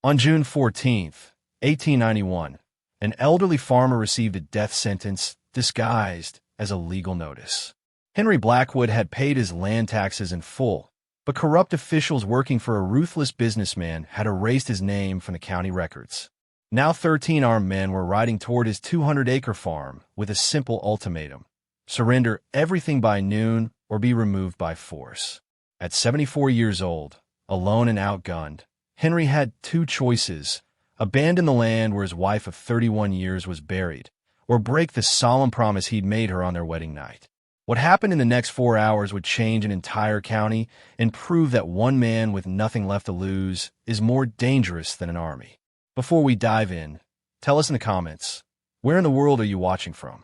On June 14th, 1891, an elderly farmer received a death sentence disguised as a legal notice. Henry Blackwood had paid his land taxes in full, but corrupt officials working for a ruthless businessman had erased his name from the county records. Now 13 armed men were riding toward his 200-acre farm with a simple ultimatum: surrender everything by noon or be removed by force. At 74 years old, alone and outgunned, Henry had two choices: abandon the land where his wife of 31 years was buried, or break the solemn promise he'd made her on their wedding night. What happened in the next 4 hours would change an entire county and prove that one man with nothing left to lose is more dangerous than an army. Before we dive in, tell us in the comments, where in the world are you watching from?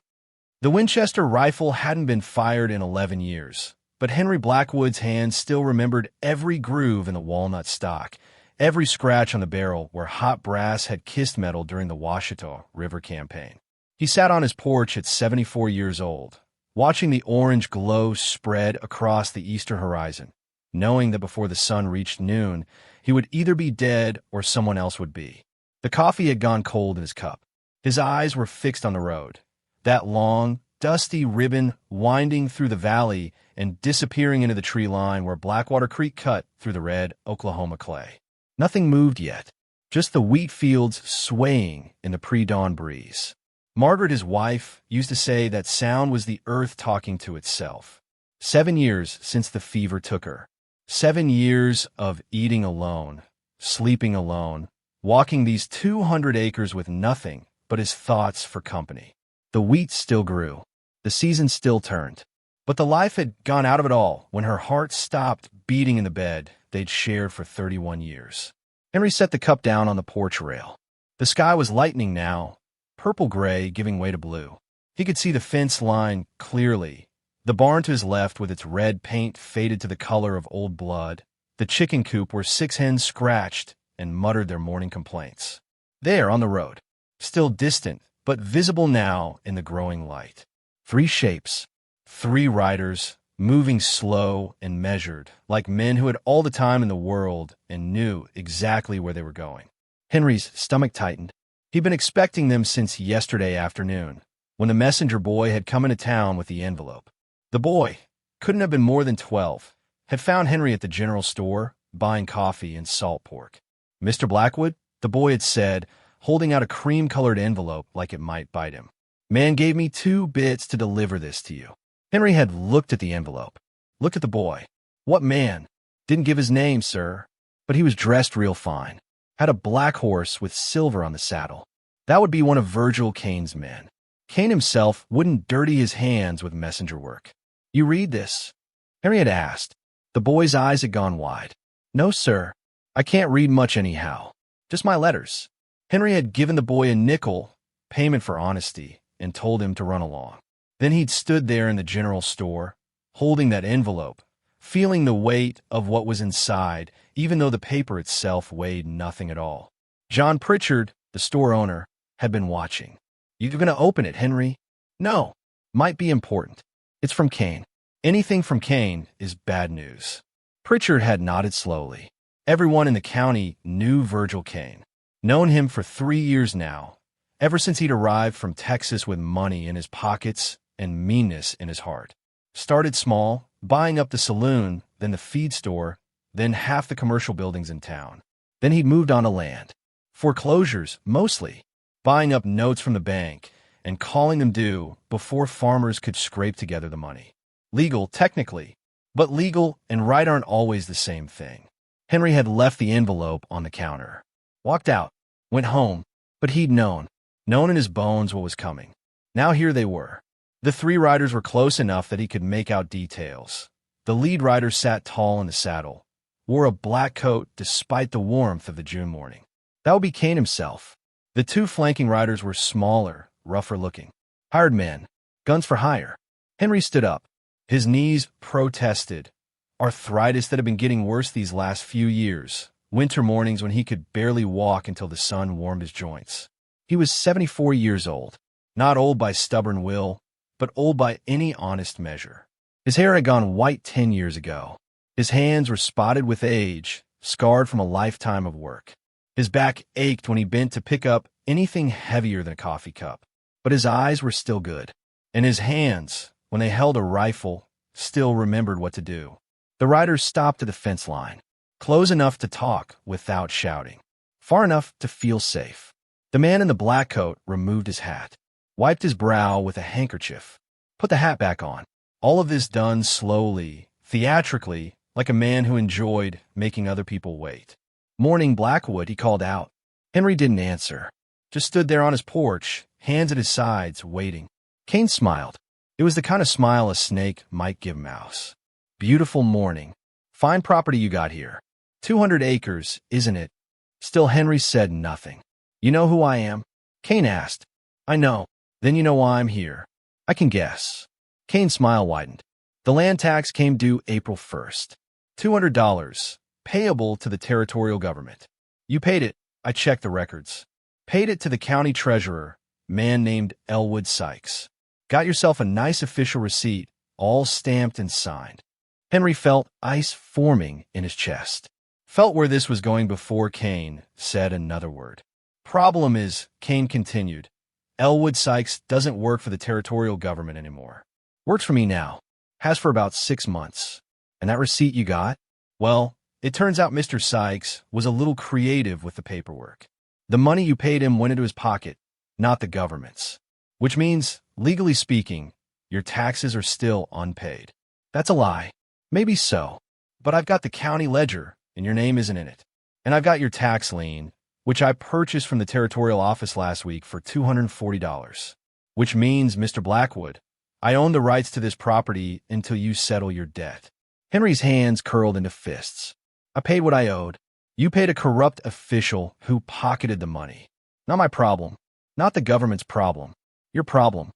The Winchester rifle hadn't been fired in 11 years, but Henry Blackwood's hands still remembered every groove in the walnut stock, every scratch on the barrel where hot brass had kissed metal during the Washita River campaign. He sat on his porch at 74 years old, watching the orange glow spread across the eastern horizon, knowing that before the sun reached noon, he would either be dead or someone else would be. The coffee had gone cold in his cup. His eyes were fixed on the road, that long, dusty ribbon winding through the valley and disappearing into the tree line where Blackwater Creek cut through the red Oklahoma clay. Nothing moved yet, just the wheat fields swaying in the pre-dawn breeze. Margaret, his wife, used to say that sound was the earth talking to itself. 7 years since the fever took her. 7 years of eating alone, sleeping alone, walking these 200 acres with nothing but his thoughts for company. The wheat still grew. The season still turned. But the life had gone out of it all when her heart stopped beating in the bed they'd shared for 31 years. Henry set the cup down on the porch rail. The sky was lightening now, purple-gray giving way to blue. He could see the fence line clearly, the barn to his left with its red paint faded to the color of old blood, the chicken coop where 6 hens scratched and muttered their morning complaints. There on the road, still distant but visible now in the growing light. 3 shapes, 3 riders, moving slow and measured, like men who had all the time in the world and knew exactly where they were going. Henry's stomach tightened. He'd been expecting them since yesterday afternoon, when the messenger boy had come into town with the envelope. The boy, couldn't have been more than 12, had found Henry at the general store, buying coffee and salt pork. "Mr. Blackwood," the boy had said, holding out a cream-colored envelope like it might bite him. "Man gave me 2 bits to deliver this to you." Henry had looked at the envelope, looked at the boy. What man? Didn't give his name, sir, but he was dressed real fine. Had a black horse with silver on the saddle. That would be one of Virgil Caine's men. Caine himself wouldn't dirty his hands with messenger work. "You read this?" Henry had asked. The boy's eyes had gone wide. "No, sir. I can't read much anyhow. Just my letters." Henry had given the boy a nickel, payment for honesty, and told him to run along. Then he'd stood there in the general store, holding that envelope, feeling the weight of what was inside, even though the paper itself weighed nothing at all. John Pritchard, the store owner, had been watching. "You going to open it, Henry?" "No. Might be important. It's from Caine." Anything from Caine is bad news. Pritchard had nodded slowly. Everyone in the county knew Virgil Caine. Known him for 3 years now, ever since he'd arrived from Texas with money in his pockets and meanness in his heart. Started small, buying up the saloon, then the feed store, then half the commercial buildings in town. Then he'd moved on to land. Foreclosures, mostly. Buying up notes from the bank and calling them due before farmers could scrape together the money. Legal, technically, but legal and right aren't always the same thing. Henry had left the envelope on the counter. Walked out, went home, but he'd known in his bones what was coming. Now here they were. The 3 riders were close enough that he could make out details. The lead rider sat tall in the saddle, wore a black coat despite the warmth of the June morning. That would be Caine himself. The 2 flanking riders were smaller, rougher looking. Hired men, guns for hire. Henry stood up. His knees protested. Arthritis that had been getting worse these last few years. Winter mornings when he could barely walk until the sun warmed his joints. He was 74 years old. Not old by stubborn will, but old by any honest measure. His hair had gone white 10 years ago. His hands were spotted with age, scarred from a lifetime of work. His back ached when he bent to pick up anything heavier than a coffee cup, but his eyes were still good, and his hands, when they held a rifle, still remembered what to do. The riders stopped at the fence line, close enough to talk without shouting, far enough to feel safe. The man in the black coat removed his hat, wiped his brow with a handkerchief, put the hat back on. All of this done slowly, theatrically, like a man who enjoyed making other people wait. "Morning, Blackwood," he called out. Henry didn't answer, just stood there on his porch, hands at his sides, waiting. Caine smiled. It was the kind of smile a snake might give a mouse. "Beautiful morning. Fine property you got here. 200 acres, isn't it?" Still Henry said nothing. "You know who I am?" Caine asked. "I know. Then you know why I'm here." "I can guess." Caine's smile widened. "The land tax came due April 1st. $200, payable to the territorial government. You paid it. I checked the records. Paid it to the county treasurer, man named Elwood Sykes. Got yourself a nice official receipt, all stamped and signed." Henry felt ice forming in his chest. Felt where this was going before Caine said another word. "Problem is," Caine continued, "Elwood Sykes doesn't work for the territorial government anymore. Works for me now. Has for about 6 months. And that receipt you got? Well, it turns out Mr. Sykes was a little creative with the paperwork. The money you paid him went into his pocket, not the government's. Which means, legally speaking, your taxes are still unpaid." "That's a lie." "Maybe so. But I've got the county ledger, and your name isn't in it. And I've got your tax lien, which I purchased from the territorial office last week for $240. Which means, Mr. Blackwood, I own the rights to this property until you settle your debt." Henry's hands curled into fists. "I paid what I owed. You paid a corrupt official who pocketed the money. Not my problem. Not the government's problem. Your problem."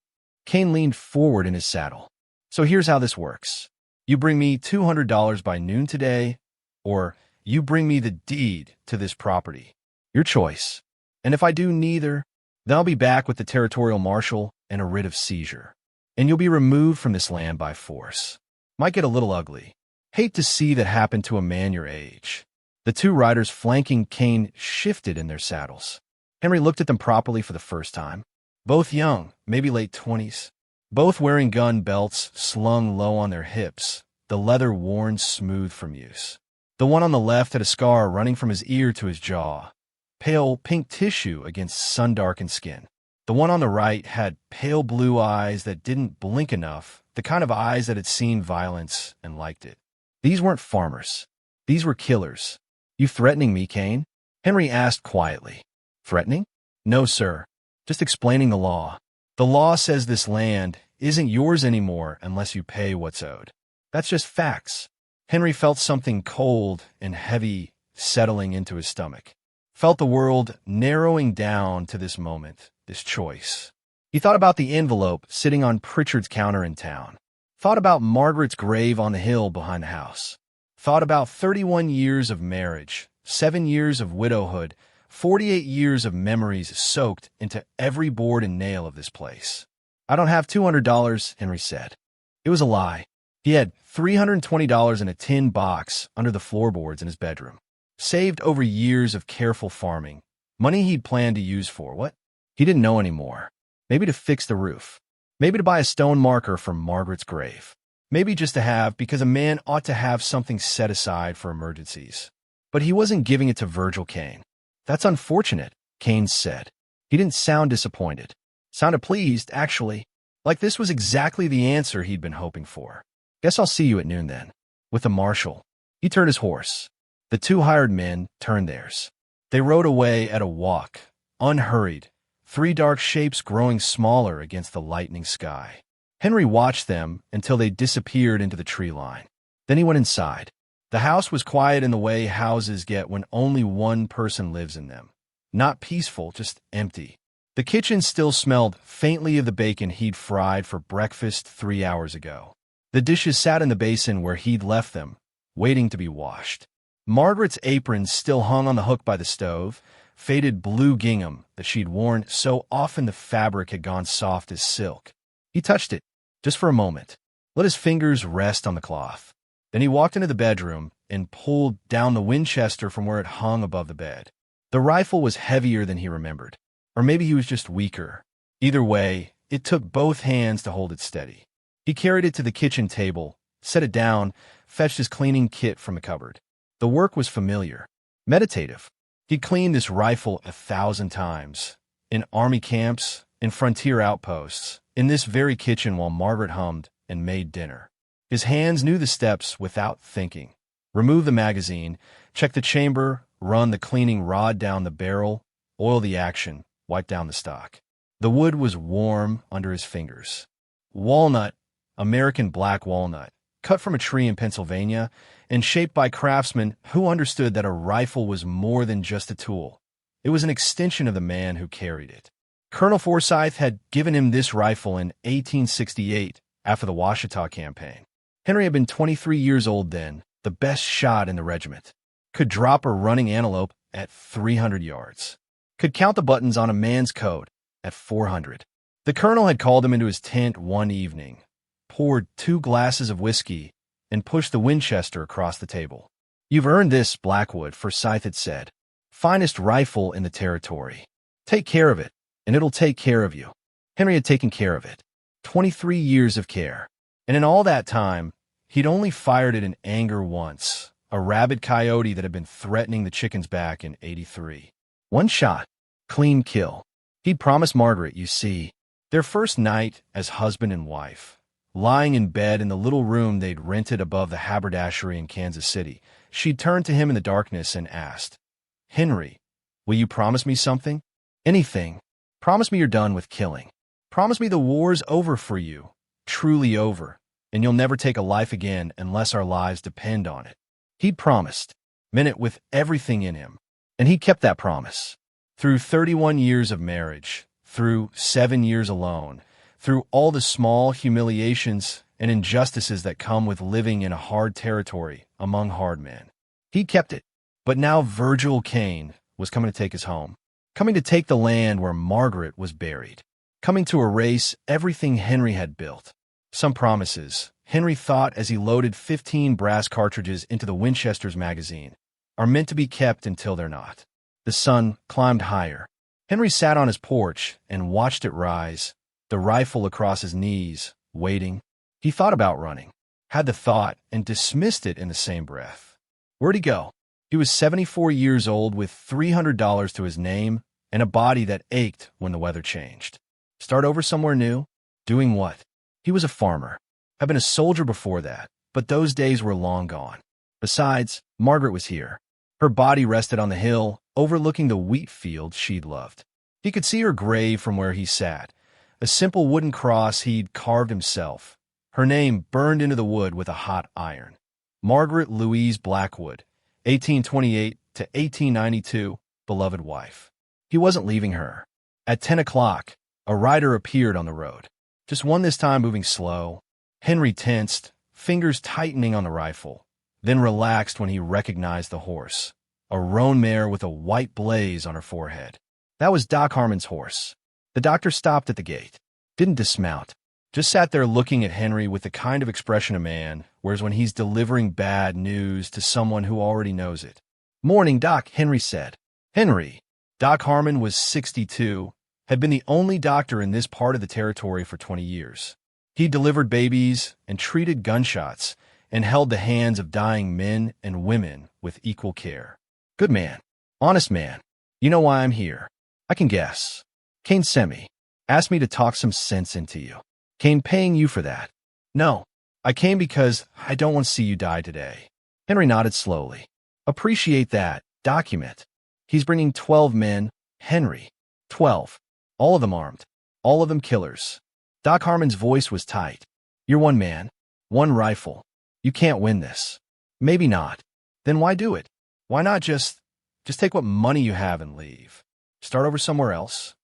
Caine leaned forward in his saddle. "So here's how this works. You bring me $200 by noon today, or you bring me the deed to this property. Your choice. And if I do neither, then I'll be back with the territorial marshal and a writ of seizure. And you'll be removed from this land by force. Might get a little ugly. Hate to see that happen to a man your age." The two riders flanking Caine shifted in their saddles. Henry looked at them properly for the first time. Both young, maybe late 20s. Both wearing gun belts slung low on their hips, the leather worn smooth from use. The one on the left had a scar running from his ear to his jaw, pale pink tissue against sun-darkened skin. The one on the right had pale blue eyes that didn't blink enough, the kind of eyes that had seen violence and liked it. These weren't farmers. These were killers. "You threatening me, Caine?" Henry asked quietly. "Threatening? No, sir. Just explaining the law. The law says this land isn't yours anymore unless you pay what's owed. That's just facts." Henry felt something cold and heavy settling into his stomach. Felt the world narrowing down to this moment, this choice. He thought about the envelope sitting on Pritchard's counter in town. Thought about Margaret's grave on the hill behind the house. Thought about 31 years of marriage, 7 years of widowhood, 48 years of memories soaked into every board and nail of this place. "I don't have $200, Henry said. It was a lie. He had $320 in a tin box under the floorboards in his bedroom. Saved over years of careful farming. Money he'd planned to use for what? He didn't know anymore. Maybe to fix the roof. Maybe to buy a stone marker for Margaret's grave. Maybe just to have, because a man ought to have something set aside for emergencies. But he wasn't giving it to Virgil Caine. "That's unfortunate," Caine said. He didn't sound disappointed. Sounded pleased, actually. Like this was exactly the answer he'd been hoping for. "Guess I'll see you at noon then." With the marshal. He turned his horse. The two hired men turned theirs. They rode away at a walk, unhurried, 3 dark shapes growing smaller against the lightening sky. Henry watched them until they disappeared into the tree line. Then he went inside. The house was quiet in the way houses get when only one person lives in them. Not peaceful, just empty. The kitchen still smelled faintly of the bacon he'd fried for breakfast 3 hours ago. The dishes sat in the basin where he'd left them, waiting to be washed. Margaret's apron still hung on the hook by the stove, faded blue gingham that she'd worn so often the fabric had gone soft as silk. He touched it, just for a moment, let his fingers rest on the cloth. Then he walked into the bedroom and pulled down the Winchester from where it hung above the bed. The rifle was heavier than he remembered. Or maybe he was just weaker. Either way, it took both hands to hold it steady. He carried it to the kitchen table, set it down, fetched his cleaning kit from a cupboard. The work was familiar, meditative. He'd cleaned this rifle 1,000 times. In army camps, in frontier outposts, in this very kitchen while Margaret hummed and made dinner. His hands knew the steps without thinking. Remove the magazine, check the chamber, run the cleaning rod down the barrel, oil the action, wipe down the stock. The wood was warm under his fingers. Walnut, American black walnut, cut from a tree in Pennsylvania and shaped by craftsmen who understood that a rifle was more than just a tool. It was an extension of the man who carried it. Colonel Forsyth had given him this rifle in 1868 after the Washita campaign. Henry had been 23 years old then, the best shot in the regiment. Could drop a running antelope at 300 yards. Could count the buttons on a man's coat at 400. The colonel had called him into his tent one evening, poured 2 glasses of whiskey, and pushed the Winchester across the table. "You've earned this, Blackwood," Forsyth had said. "Finest rifle in the territory. Take care of it, and it'll take care of you." Henry had taken care of it. 23 years of care. And in all that time, he'd only fired it in anger once, a rabid coyote that had been threatening the chickens back in '83. One shot, clean kill. He'd promised Margaret, you see, their first night as husband and wife. Lying in bed in the little room they'd rented above the haberdashery in Kansas City, she'd turned to him in the darkness and asked, "Henry, will you promise me something? Anything. Promise me you're done with killing. Promise me the war's over for you, truly over, and you'll never take a life again unless our lives depend on it." He'd promised, meant it with everything in him, and he kept that promise. Through 31 years of marriage, through 7 years alone, through all the small humiliations and injustices that come with living in a hard territory among hard men. He kept it. But now Virgil Caine was coming to take us home, coming to take the land where Margaret was buried, coming to erase everything Henry had built. Some promises, Henry thought as he loaded 15 brass cartridges into the Winchester's magazine, are meant to be kept until they're not. The sun climbed higher. Henry sat on his porch and watched it rise, the rifle across his knees, waiting. He thought about running, had the thought, and dismissed it in the same breath. Where'd he go? He was 74 years old with $300 to his name and a body that ached when the weather changed. Start over somewhere new? Doing what? He was a farmer. Had been a soldier before that, but those days were long gone. Besides, Margaret was here. Her body rested on the hill, overlooking the wheat field she'd loved. He could see her grave from where he sat, a simple wooden cross he'd carved himself. Her name burned into the wood with a hot iron. Margaret Louise Blackwood, 1828 to 1892, beloved wife. He wasn't leaving her. At 10 o'clock, a rider appeared on the road. Just one this time, moving slow. Henry tensed, fingers tightening on the rifle, then relaxed when he recognized the horse, a roan mare with a white blaze on her forehead. That was Doc Harmon's horse. The doctor stopped at the gate, didn't dismount, just sat there looking at Henry with the kind of expression a man wears when he's delivering bad news to someone who already knows it. "Morning, Doc," Henry said. Henry. Doc Harmon was 62, had been the only doctor in this part of the territory for 20 years. He delivered babies and treated gunshots and held the hands of dying men and women with equal care. Good man. Honest man. You know why I'm here. I can guess. Caine sent me. Asked me to talk some sense into you. Caine paying you for that? No. I came because I don't want to see you die today. Henry nodded slowly. Appreciate that. Document. He's bringing 12 men. Henry. 12. All of them armed. All of them killers. Doc Harmon's voice was tight. You're one man. One rifle. You can't win this. Maybe not. Then why do it? Why not just take what money you have and leave? Start over somewhere else?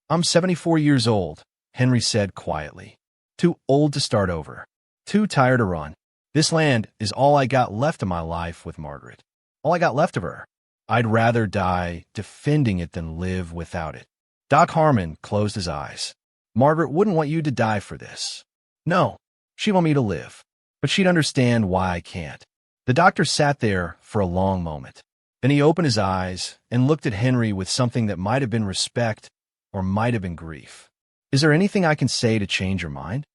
I'm 74 years old, Henry said quietly. Too old to start over. Too tired to run. This land is all I got left of my life with Margaret. All I got left of her. I'd rather die defending it than live without it. Doc Harmon closed his eyes. Margaret wouldn't want you to die for this. No, she'd want me to live. But she'd understand why I can't. The doctor sat there for a long moment. Then he opened his eyes and looked at Henry with something that might have been respect or might have been grief. "Is there anything I can say to change your mind?"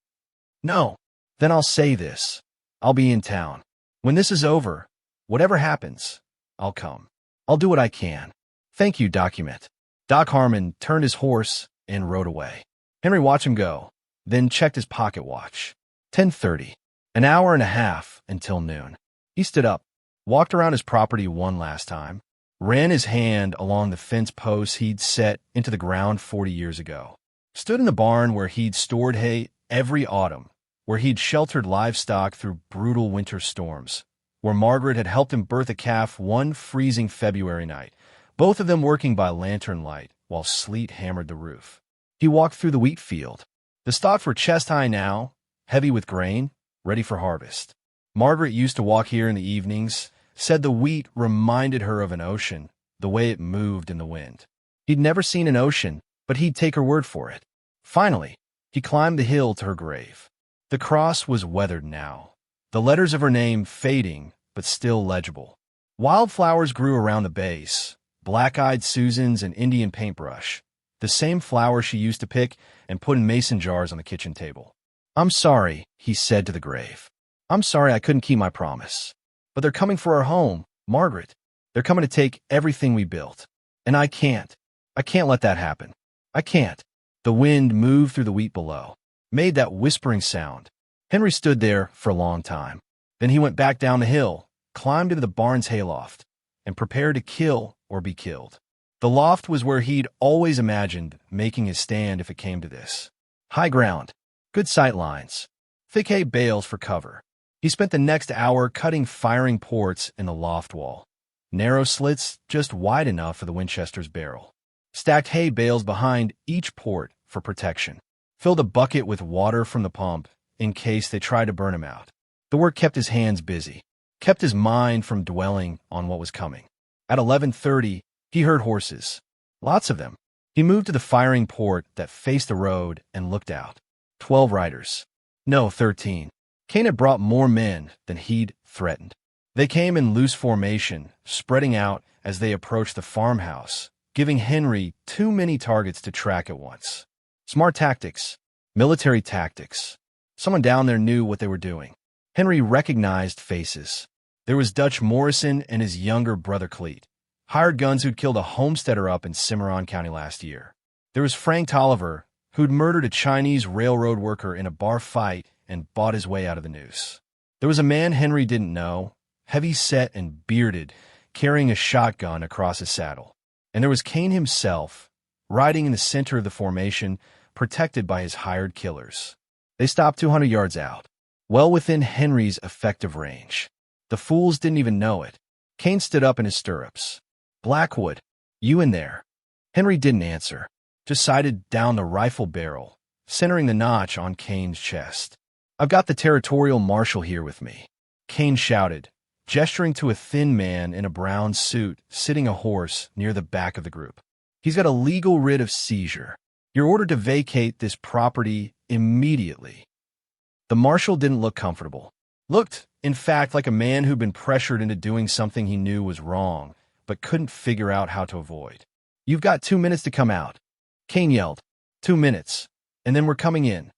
"No." "Then I'll say this. I'll be in town. When this is over, whatever happens, I'll come. I'll do what I can. Thank you, Document." Doc Harmon turned his horse and rode away. Henry watched him go, then checked his pocket watch. 10:30. An hour and a half until noon. He stood up, walked around his property one last time, ran his hand along the fence posts he'd set into the ground 40 years ago, stood in the barn where he'd stored hay every autumn, where he'd sheltered livestock through brutal winter storms, where Margaret had helped him birth a calf one freezing February night, both of them working by lantern light while sleet hammered the roof. He walked through the wheat field. The stalks were chest-high now, heavy with grain, ready for harvest. Margaret used to walk here in the evenings, said the wheat reminded her of an ocean, the way it moved in the wind. He'd never seen an ocean, but he'd take her word for it. Finally, he climbed the hill to her grave. The cross was weathered now, the letters of her name fading but still legible. Wildflowers grew around the base, black-eyed Susans and Indian paintbrush, the same flower she used to pick and put in mason jars on the kitchen table. "I'm sorry," he said to the grave. "I'm sorry I couldn't keep my promise. But they're coming for our home, Margaret. They're coming to take everything we built. And I can't let that happen. I can't." The wind moved through the wheat below, made that whispering sound. Henry stood there for a long time. Then he went back down the hill, climbed into the barn's hayloft, and prepared to kill or be killed. The loft was where he'd always imagined making his stand if it came to this. High ground, good sight lines, thick hay bales for cover. He spent the next hour cutting firing ports in the loft wall, narrow slits just wide enough for the Winchester's barrel. Stacked hay bales behind each port for protection. Filled a bucket with water from the pump in case they tried to burn him out. The work kept his hands busy, kept his mind from dwelling on what was coming. At 11:30, he heard horses. Lots of them. He moved to the firing port that faced the road and looked out. 12 riders. No, 13. Caine had brought more men than he'd threatened. They came in loose formation, spreading out as they approached the farmhouse, giving Henry too many targets to track at once. Smart tactics. Military tactics. Someone down there knew what they were doing. Henry recognized faces. There was Dutch Morrison and his younger brother Cleet, hired guns who'd killed a homesteader up in Cimarron County last year. There was Frank Tolliver, who'd murdered a Chinese railroad worker in a bar fight and bought his way out of the noose. There was a man Henry didn't know, heavy-set and bearded, carrying a shotgun across his saddle. And there was Caine himself, riding in the center of the formation, protected by his hired killers. They stopped 200 yards out, well within Henry's effective range. The fools didn't even know it. Caine stood up in his stirrups. "Blackwood, you in there?" Henry didn't answer, just sighted down the rifle barrel, centering the notch on Caine's chest. "I've got the territorial marshal here with me," Caine shouted, gesturing to a thin man in a brown suit sitting a horse near the back of the group. "He's got a legal writ of seizure. You're ordered to vacate this property immediately." The marshal didn't look comfortable. Looked, in fact, like a man who'd been pressured into doing something he knew was wrong, but couldn't figure out how to avoid. "You've got 2 minutes to come out," Caine yelled. 2 minutes, and then we're coming in."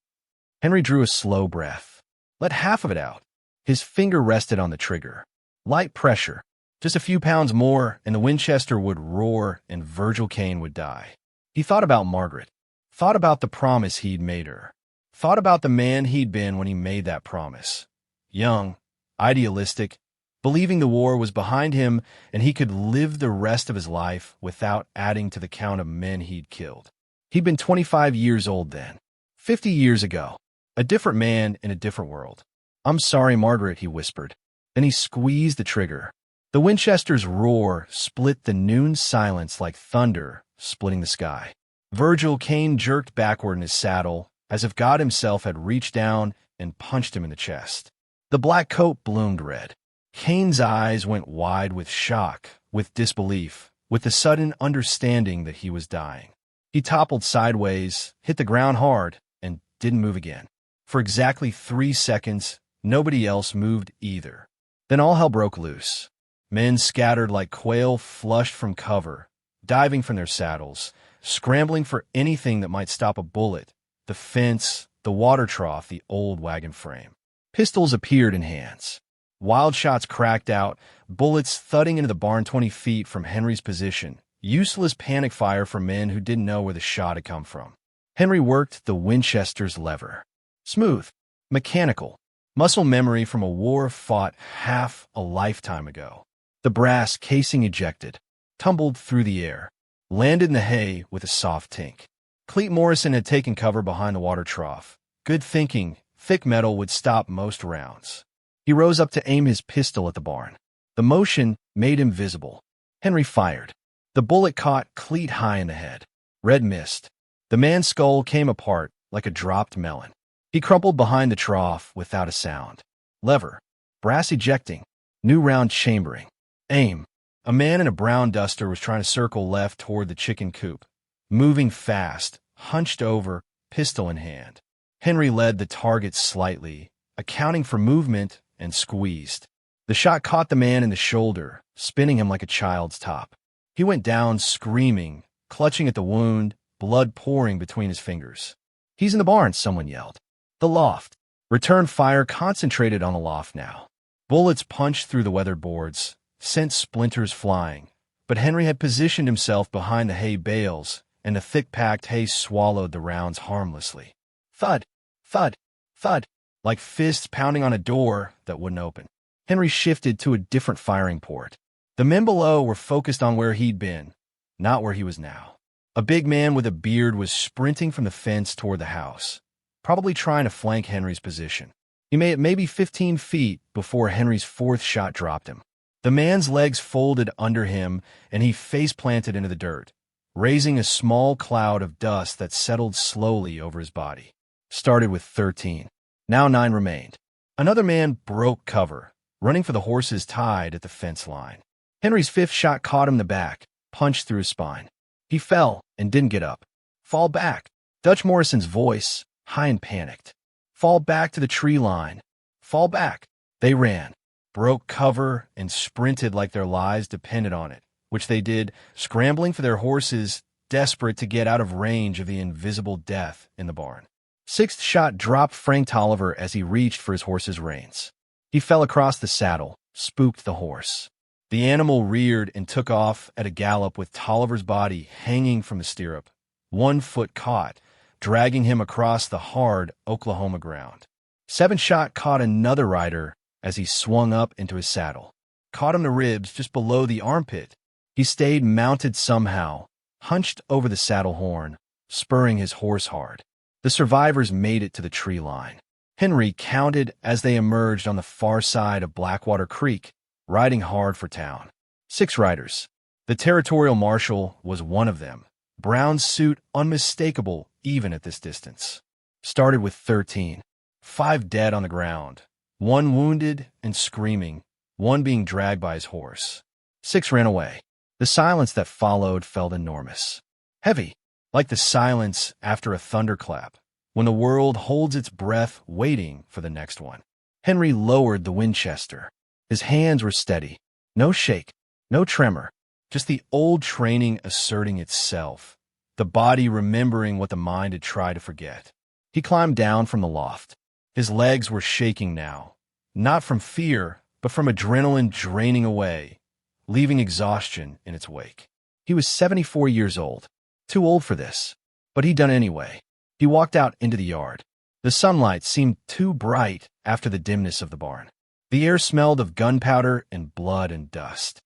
Henry drew a slow breath. Let half of it out. His finger rested on the trigger. Light pressure. Just a few pounds more, and the Winchester would roar and Virgil Caine would die. He thought about Margaret. Thought about the promise he'd made her. Thought about the man he'd been when he made that promise. Young, idealistic, believing the war was behind him and he could live the rest of his life without adding to the count of men he'd killed. He'd been 25 years old then. 50 years ago. A different man in a different world. "I'm sorry, Margaret," he whispered. Then he squeezed the trigger. The Winchester's roar split the noon silence like thunder splitting the sky. Virgil Caine jerked backward in his saddle, as if God himself had reached down and punched him in the chest. The black coat bloomed red. Caine's eyes went wide with shock, with disbelief, with the sudden understanding that he was dying. He toppled sideways, hit the ground hard, and didn't move again. For exactly 3 seconds, nobody else moved either. Then all hell broke loose. Men scattered like quail flushed from cover, diving from their saddles, scrambling for anything that might stop a bullet, the fence, the water trough, the old wagon frame. Pistols appeared in hands. Wild shots cracked out, bullets thudding into the barn 20 feet from Henry's position, useless panic fire from men who didn't know where the shot had come from. Henry worked the Winchester's lever. Smooth, mechanical, muscle memory from a war fought half a lifetime ago. The brass casing ejected, tumbled through the air, landed in the hay with a soft tink. Cleet Morrison had taken cover behind the water trough. Good thinking, thick metal would stop most rounds. He rose up to aim his pistol at the barn. The motion made him visible. Henry fired. The bullet caught Cleet high in the head. Red missed. The man's skull came apart like a dropped melon. He crumpled behind the trough without a sound. Lever. Brass ejecting. New round chambering. Aim. A man in a brown duster was trying to circle left toward the chicken coop. Moving fast, hunched over, pistol in hand. Henry led the target slightly, accounting for movement, and squeezed. The shot caught the man in the shoulder, spinning him like a child's top. He went down screaming, clutching at the wound, blood pouring between his fingers. "He's in the barn," someone yelled. The loft. Return fire concentrated on the loft now. Bullets punched through the weathered boards, sent splinters flying, but Henry had positioned himself behind the hay bales, and the thick-packed hay swallowed the rounds harmlessly. Thud, thud, thud, like fists pounding on a door that wouldn't open. Henry shifted to a different firing port. The men below were focused on where he'd been, not where he was now. A big man with a beard was sprinting from the fence toward the house, probably trying to flank Henry's position. He made it maybe 15 feet before Henry's fourth shot dropped him. The man's legs folded under him, and he face-planted into the dirt, raising a small cloud of dust that settled slowly over his body. Started with 13. Now 9 remained. Another man broke cover, running for the horses tied at the fence line. Henry's fifth shot caught him in the back, punched through his spine. He fell and didn't get up. Fall back. Dutch Morrison's voice, high and panicked. Fall back to the tree line. Fall back. They ran, broke cover, and sprinted like their lives depended on it, which they did, scrambling for their horses, desperate to get out of range of the invisible death in the barn. Sixth shot dropped Frank Tolliver as he reached for his horse's reins. He fell across the saddle, spooked the horse. The animal reared and took off at a gallop with Tolliver's body hanging from the stirrup, one foot caught, dragging him across the hard Oklahoma ground. Seventh shot caught another rider as he swung up into his saddle. Caught him the ribs just below the armpit. He stayed mounted somehow, hunched over the saddle horn, spurring his horse hard. The survivors made it to the tree line. Henry counted as they emerged on the far side of Blackwater Creek, riding hard for town. 6 riders. The territorial marshal was one of them. Brown suit unmistakable even at this distance. Started with 13. 5 dead on the ground. 1 wounded and screaming, 1 being dragged by his horse. 6 ran away. The silence that followed felt enormous. Heavy, like the silence after a thunderclap, when the world holds its breath waiting for the next one. Henry lowered the Winchester. His hands were steady. No shake, no tremor, just the old training asserting itself, the body remembering what the mind had tried to forget. He climbed down from the loft. His legs were shaking now, not from fear, but from adrenaline draining away, leaving exhaustion in its wake. He was 74 years old, too old for this, but he'd done anyway. He walked out into the yard. The sunlight seemed too bright after the dimness of the barn. The air smelled of gunpowder and blood and dust.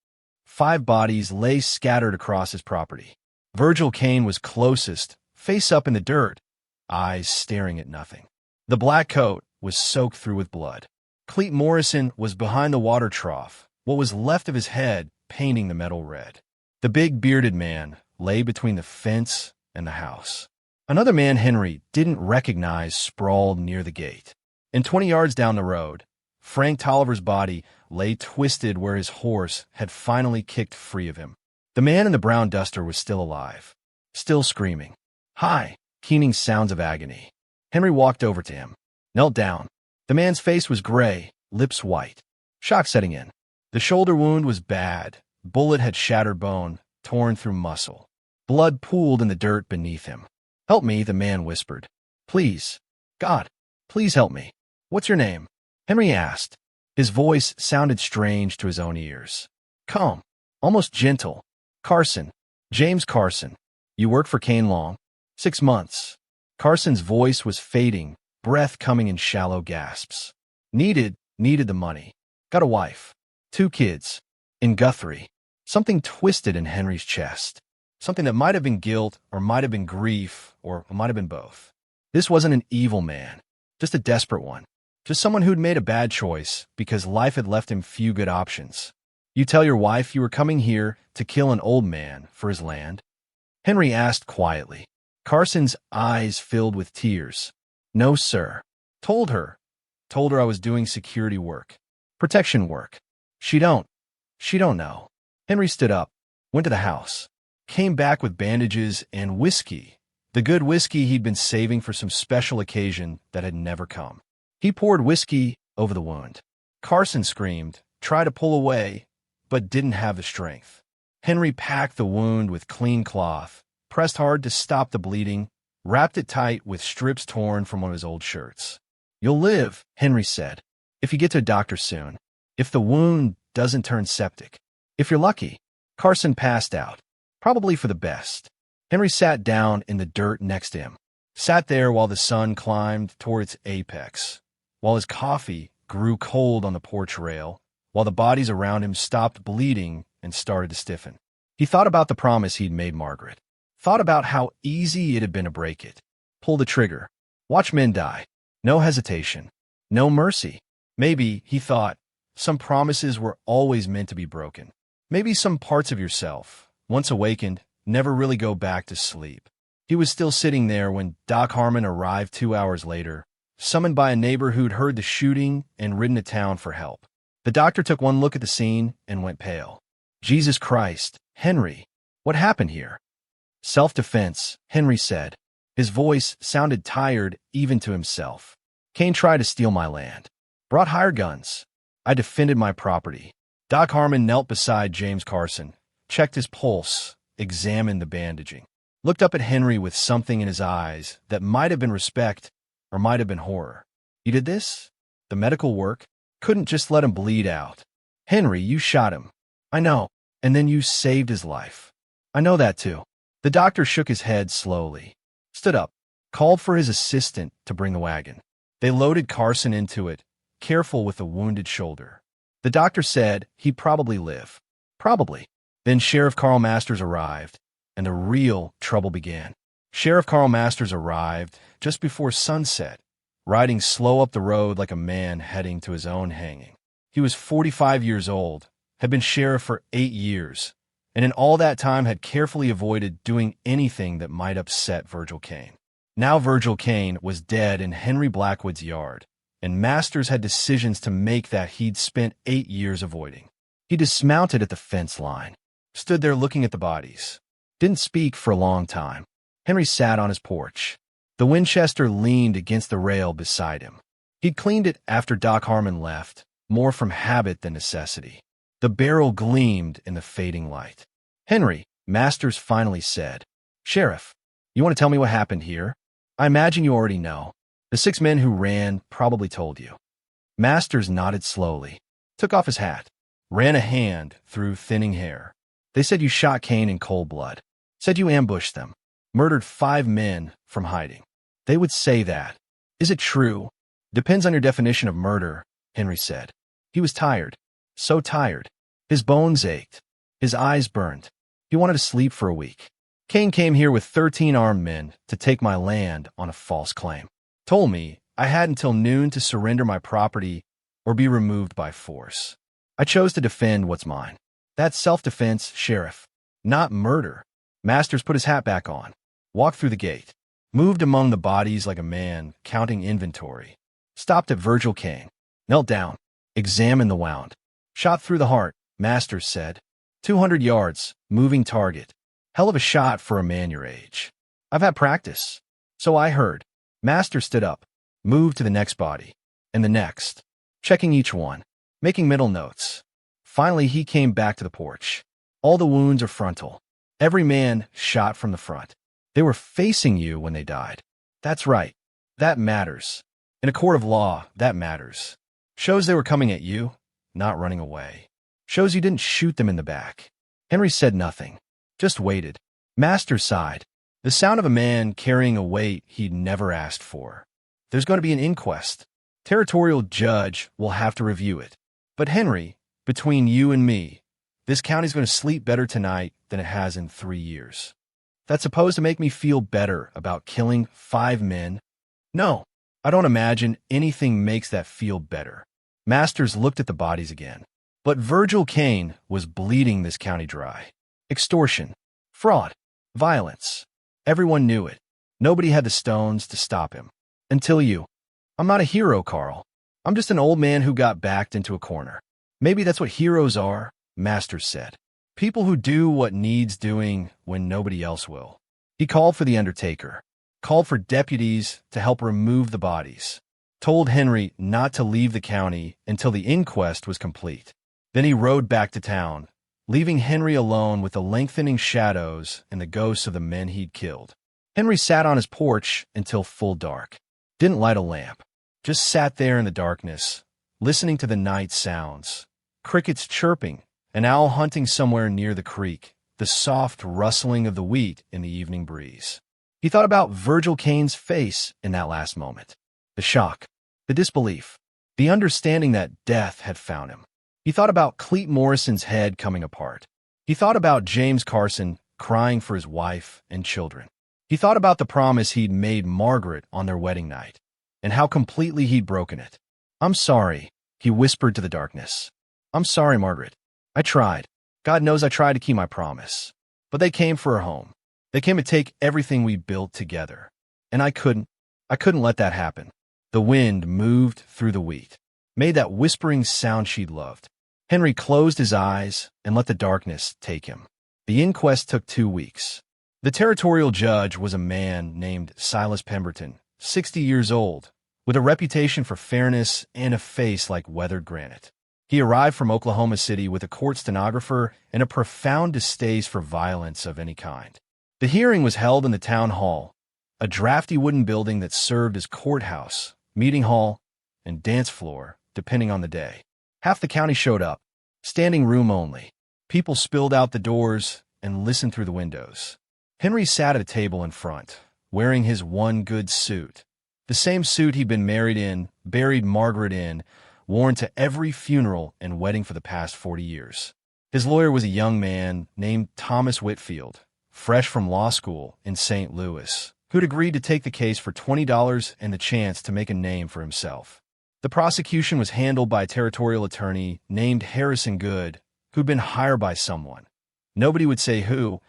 5 bodies lay scattered across his property. Virgil Caine was closest, face up in the dirt, eyes staring at nothing. The black coat was soaked through with blood. Cleet Morrison was behind the water trough, what was left of his head painting the metal red. The big bearded man lay between the fence and the house. Another man Henry didn't recognize sprawled near the gate. And 20 yards down the road, Frank Tolliver's body lay twisted where his horse had finally kicked free of him. The man in the brown duster was still alive, still screaming. Hi, keening sounds of agony. Henry walked over to him, knelt down. The man's face was gray, lips white. Shock setting in. The shoulder wound was bad. Bullet had shattered bone, torn through muscle. Blood pooled in the dirt beneath him. "Help me," the man whispered. "Please. God, please help me." "What's your name?" Henry asked. His voice sounded strange to his own ears. Calm, almost gentle. "Carson. James Carson. You work for Caine long?" "6 months." Carson's voice was fading, breath coming in shallow gasps. Needed the money. Got a wife. 2 kids. In Guthrie. Something twisted in Henry's chest. Something that might have been guilt, or might have been grief, or might have been both. This wasn't an evil man, just a desperate one. Just someone who'd made a bad choice because life had left him few good options. "You tell your wife you were coming here to kill an old man for his land?" Henry asked quietly. Carson's eyes filled with tears. "No, sir." Told her I was doing security work. Protection work. She don't know." Henry stood up, went to the house, came back with bandages and whiskey, the good whiskey he'd been saving for some special occasion that had never come. He poured whiskey over the wound. Carson screamed, tried to pull away, but didn't have the strength. Henry packed the wound with clean cloth, pressed hard to stop the bleeding, wrapped it tight with strips torn from one of his old shirts. "You'll live," Henry said, "if you get to a doctor soon. If the wound doesn't turn septic. If you're lucky." Carson passed out, probably for the best. Henry sat down in the dirt next to him, sat there while the sun climbed toward its apex, while his coffee grew cold on the porch rail, while the bodies around him stopped bleeding and started to stiffen. He thought about the promise he'd made Margaret, thought about how easy it had been to break it. Pull the trigger. Watch men die. No hesitation. No mercy. Maybe, he thought, some promises were always meant to be broken. Maybe some parts of yourself, once awakened, never really go back to sleep. He was still sitting there when Doc Harmon arrived 2 hours later, summoned by a neighbor who'd heard the shooting and ridden to town for help. The doctor took one look at the scene and went pale. "Jesus Christ, Henry, what happened here?" "Self-defense," Henry said. His voice sounded tired even to himself. "Caine tried to steal my land. Brought hired guns. I defended my property." Doc Harmon knelt beside James Carson, checked his pulse, examined the bandaging, looked up at Henry with something in his eyes that might have been respect or might have been horror. "You did this? The medical work? Couldn't just let him bleed out." "Henry, you shot him." "I know. And then you saved his life." "I know that too." The doctor shook his head slowly, stood up, called for his assistant to bring the wagon. They loaded Carson into it, careful with the wounded shoulder. The doctor said he'd probably live. Probably. Then Sheriff Carl Masters arrived, and the real trouble began. Sheriff Carl Masters arrived just before sunset, riding slow up the road like a man heading to his own hanging. He was 45 years old, had been sheriff for 8 years, and in all that time had carefully avoided doing anything that might upset Virgil Caine. Now Virgil Caine was dead in Henry Blackwood's yard, and Masters had decisions to make that he'd spent 8 years avoiding. He dismounted at the fence line, stood there looking at the bodies. Didn't speak for a long time. Henry sat on his porch. The Winchester leaned against the rail beside him. He'd cleaned it after Doc Harmon left, more from habit than necessity. The barrel gleamed in the fading light. "Henry," Masters finally said. "Sheriff, you want to tell me what happened here? I imagine you already know. The 6 men who ran probably told you." Masters nodded slowly, took off his hat, ran a hand through thinning hair. "They said you shot Caine in cold blood. Said you ambushed them. Murdered 5 men from hiding." "They would say that. Is it true?" "Depends on your definition of murder," Henry said. He was tired. So tired. His bones ached. His eyes burned. He wanted to sleep for a week. "Caine came here with 13 armed men to take my land on a false claim. Told me I had until noon to surrender my property or be removed by force. I chose to defend what's mine. That's self-defense, Sheriff, not murder." Masters put his hat back on, walked through the gate, moved among the bodies like a man counting inventory, stopped at Virgil Caine, knelt down, examined the wound. "Shot through the heart," Masters said. 200 yards, moving target. Hell of a shot for a man your age. "I've had practice." "So I heard." Masters stood up, moved to the next body, and the next, checking each one, making mental notes. Finally, he came back to the porch. All the wounds are frontal. Every man shot from the front. They were facing you when they died. That's right. That matters. In a court of law, that matters. Shows they were coming at you, not running away. Shows you didn't shoot them in the back. Henry said nothing, just waited. Masters sighed. The sound of a man carrying a weight he'd never asked for. There's going to be an inquest. Territorial judge will have to review it. But Henry, between you and me, this county's going to sleep better tonight than it has in 3 years. That's supposed to make me feel better about killing 5 men? No, I don't imagine anything makes that feel better. Masters looked at the bodies again. But Virgil Caine was bleeding this county dry. Extortion, fraud, violence. Everyone knew it. Nobody had the stones to stop him. Until you. I'm not a hero, Carl. I'm just an old man who got backed into a corner. Maybe that's what heroes are, Masters said. People who do what needs doing when nobody else will. He called for the undertaker, called for deputies to help remove the bodies, told Henry not to leave the county until the inquest was complete. Then he rode back to town, leaving Henry alone with the lengthening shadows and the ghosts of the men he'd killed. Henry sat on his porch until full dark. Didn't light a lamp. Just sat there in the darkness, listening to the night sounds. Crickets chirping, an owl hunting somewhere near the creek, the soft rustling of the wheat in the evening breeze. He thought about Virgil Caine's face in that last moment. The shock, the disbelief, the understanding that death had found him. He thought about Cleet Morrison's head coming apart. He thought about James Carson crying for his wife and children. He thought about the promise he'd made Margaret on their wedding night, and how completely he'd broken it. I'm sorry, he whispered to the darkness. I'm sorry, Margaret. I tried. God knows I tried to keep my promise. But they came for her home. They came to take everything we built together. And I couldn't let that happen. The wind moved through the wheat, made that whispering sound she'd loved. Henry closed his eyes and let the darkness take him. The inquest took 2 weeks. The territorial judge was a man named Silas Pemberton, 60 years old, with a reputation for fairness and a face like weathered granite. He arrived from Oklahoma City with a court stenographer and a profound distaste for violence of any kind. The hearing was held in the town hall, a drafty wooden building that served as courthouse, meeting hall, and dance floor, depending on the day. Half the county showed up, standing room only. People spilled out the doors and listened through the windows. Henry sat at a table in front, wearing his one good suit, the same suit he'd been married in, buried Margaret in, worn to every funeral and wedding for the past 40 years. His lawyer was a young man named Thomas Whitfield, fresh from law school in St. Louis, who'd agreed to take the case for $20 and the chance to make a name for himself. The prosecution was handled by a territorial attorney named Harrison Good, who'd been hired by someone. Nobody would say who,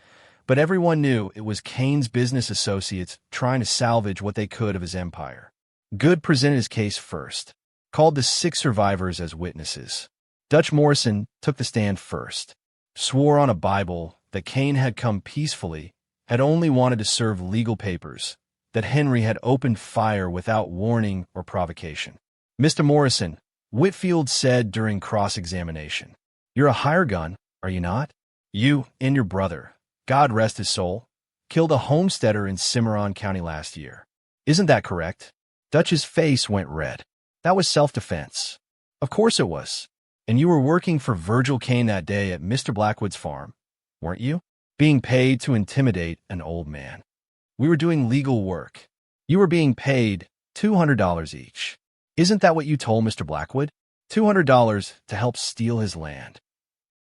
but everyone knew it was Caine's business associates trying to salvage what they could of his empire. Good presented his case first, called the 6 survivors as witnesses. Dutch Morrison took the stand first, swore on a Bible that Caine had come peacefully, had only wanted to serve legal papers, that Henry had opened fire without warning or provocation. Mr. Morrison, Whitfield said during cross-examination, "You're a hire gun, are you not? You and your brother, God rest his soul, killed a homesteader in Cimarron County last year. Isn't that correct?" Dutch's face went red. That was self-defense. Of course it was. And you were working for Virgil Caine that day at Mr. Blackwood's farm, weren't you? Being paid to intimidate an old man. We were doing legal work. You were being paid $200 each. Isn't that what you told Mr. Blackwood? $200 to help steal his land.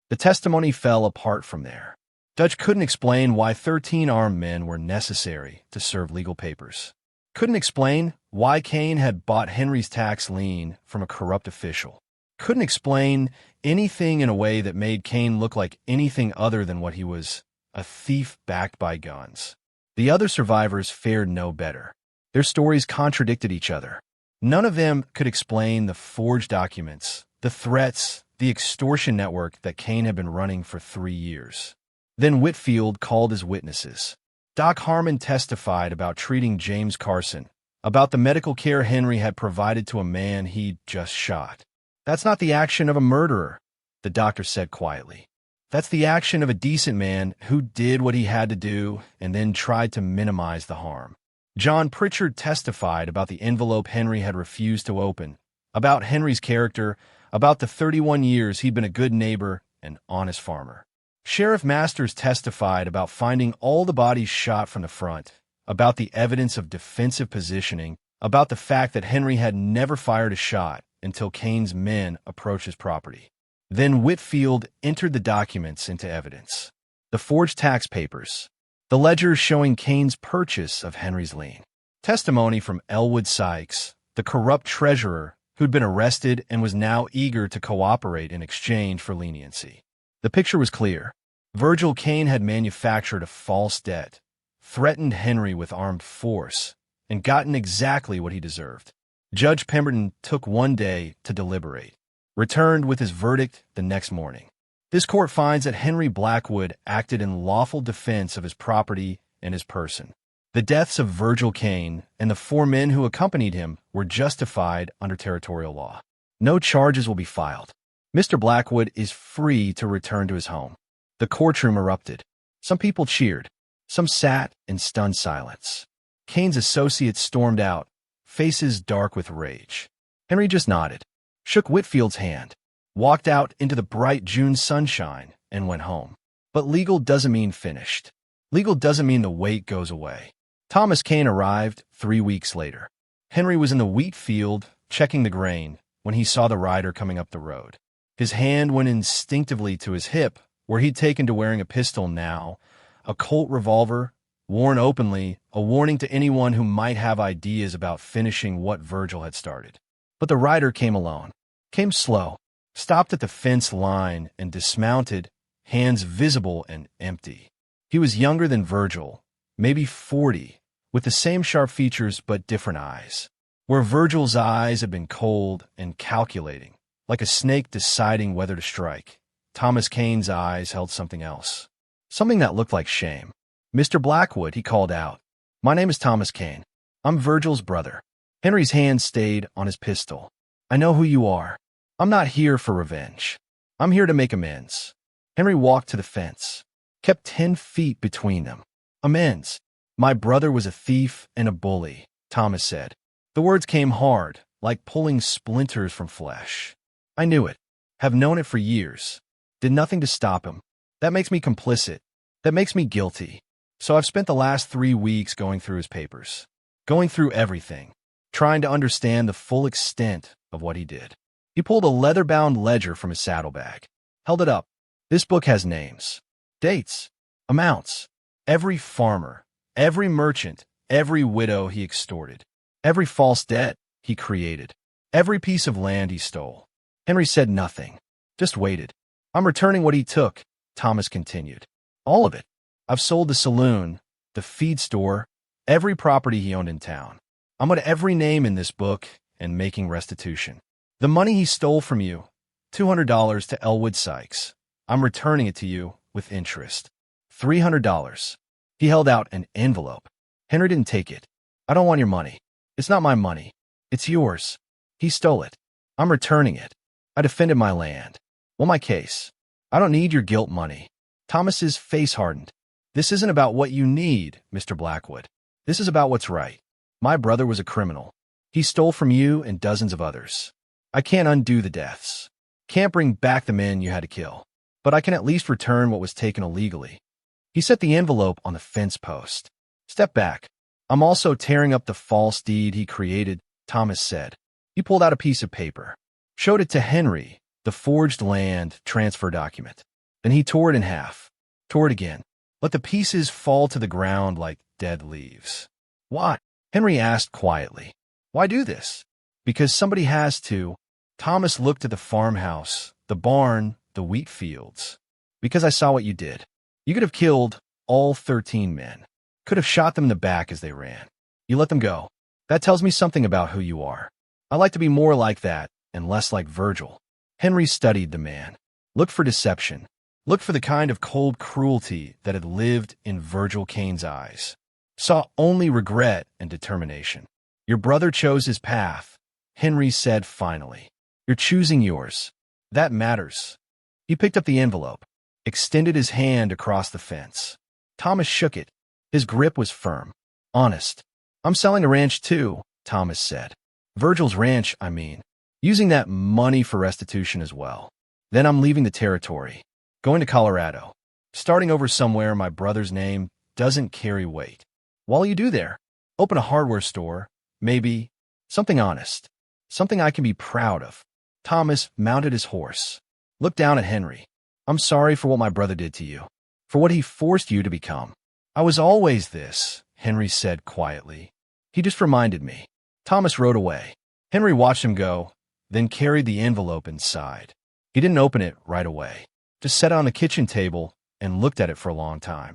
The testimony fell apart from there. Dutch couldn't explain why 13 armed men were necessary to serve legal papers. Couldn't explain why Caine had bought Henry's tax lien from a corrupt official. Couldn't explain anything in a way that made Caine look like anything other than what he was, a thief backed by guns. The other survivors fared no better. Their stories contradicted each other. None of them could explain the forged documents, the threats, the extortion network that Caine had been running for 3 years. Then Whitfield called his witnesses. Doc Harmon testified about treating James Carson, about the medical care Henry had provided to a man he'd just shot. That's not the action of a murderer. the doctor said quietly. That's the action of a decent man who did what he had to do and then tried to minimize the harm. John Pritchard testified about the envelope Henry had refused to open, about Henry's character, about the 31 years he'd been a good neighbor and honest farmer. Sheriff Masters testified about finding all the bodies shot from the front, about the evidence of defensive positioning, about the fact that Henry had never fired a shot until Caine's men approached his property. Then Whitfield entered the documents into evidence. The forged tax papers, the ledger showing Caine's purchase of Henry's lien, testimony from Elwood Sykes, the corrupt treasurer who'd been arrested and was now eager to cooperate in exchange for leniency. The picture was clear. Virgil Caine had manufactured a false debt, threatened Henry with armed force, and gotten exactly what he deserved. Judge Pemberton took one day to deliberate, returned with his verdict the next morning. This court finds that Henry Blackwood acted in lawful defense of his property and his person. The deaths of Virgil Caine and the 4 men who accompanied him were justified under territorial law. No charges will be filed. Mr. Blackwood is free to return to his home. The courtroom erupted. Some people cheered. Some sat in stunned silence. Caine's associates stormed out, faces dark with rage. Henry just nodded, shook Whitfield's hand, walked out into the bright June sunshine, and went home. But legal doesn't mean finished. Legal doesn't mean the wait goes away. Thomas Caine arrived 3 weeks later. Henry was in the wheat field, checking the grain, when he saw the rider coming up the road. His hand went instinctively to his hip, where he'd taken to wearing a pistol now, a Colt revolver, worn openly, a warning to anyone who might have ideas about finishing what Virgil had started. But the rider came alone, came slow, stopped at the fence line and dismounted, hands visible and empty. He was younger than Virgil, maybe 40, with the same sharp features but different eyes. Where Virgil's eyes had been cold and calculating, like a snake deciding whether to strike, Thomas Caine's eyes held something else, something that looked like shame. "Mr. Blackwood," he called out. "My name is Thomas Caine. I'm Virgil's brother." Henry's hand stayed on his pistol. "I know who you are. I'm not here for revenge. I'm here to make amends." Henry walked to the fence, kept 10 feet between them. "Amends. My brother was a thief and a bully," Thomas said. The words came hard, like pulling splinters from flesh. "I knew it. Have known it for years. Did nothing to stop him. That makes me complicit. That makes me guilty. So I've spent the last 3 weeks going through his papers, going through everything, trying to understand the full extent of what he did." He pulled a leather-bound ledger from his saddlebag, held it up. "This book has names, dates, amounts. Every farmer, every merchant, every widow he extorted, every false debt he created, every piece of land he stole." Henry said nothing, just waited. "I'm returning what he took," Thomas continued. "All of it. I've sold the saloon, the feed store, every property he owned in town. I'm on every name in this book and making restitution. The money he stole from you, $200 to Elwood Sykes, I'm returning it to you with interest. $300. He held out an envelope. Henry didn't take it. "I don't want your money. It's not my money. It's yours. He stole it. I'm returning it. I defended my land. Well, my case. I don't need your guilt money." Thomas's face hardened. "This isn't about what you need, Mr. Blackwood. This is about what's right. My brother was a criminal. He stole from you and dozens of others. I can't undo the deaths. Can't bring back the men you had to kill. But I can at least return what was taken illegally." He set the envelope on the fence post. "Step back. I'm also tearing up the false deed he created," Thomas said. He pulled out a piece of paper, showed it to Henry, the forged land transfer document. Then he tore it in half, tore it again, let the pieces fall to the ground like dead leaves. "Why?" Henry asked quietly. "Why do this?" "Because somebody has to." Thomas looked at the farmhouse, the barn, the wheat fields. "Because I saw what you did. You could have killed all 13 men. Could have shot them in the back as they ran. You let them go. That tells me something about who you are. I like to be more like that and less like Virgil." Henry studied the man. Looked for deception. Looked for the kind of cold cruelty that had lived in Virgil Caine's eyes. Saw only regret and determination. "Your brother chose his path," Henry said finally. "You're choosing yours. That matters. He picked up the envelope, extended his hand across the fence. Thomas shook it. His grip was firm. Honest. I'm selling the ranch too, Thomas said. Virgil's ranch, I mean. Using that money for restitution as well. Then I'm leaving the territory. Going to Colorado. Starting over somewhere my brother's name doesn't carry weight. What'll you do there? Open a hardware store. Maybe. Something honest. Something I can be proud of. Thomas mounted his horse. Looked down at Henry. I'm sorry for what my brother did to you. For what he forced you to become. I was always this, Henry said quietly. He just reminded me. Thomas rode away. Henry watched him go, then carried the envelope inside. He didn't open it right away. Just sat on the kitchen table and looked at it for a long time.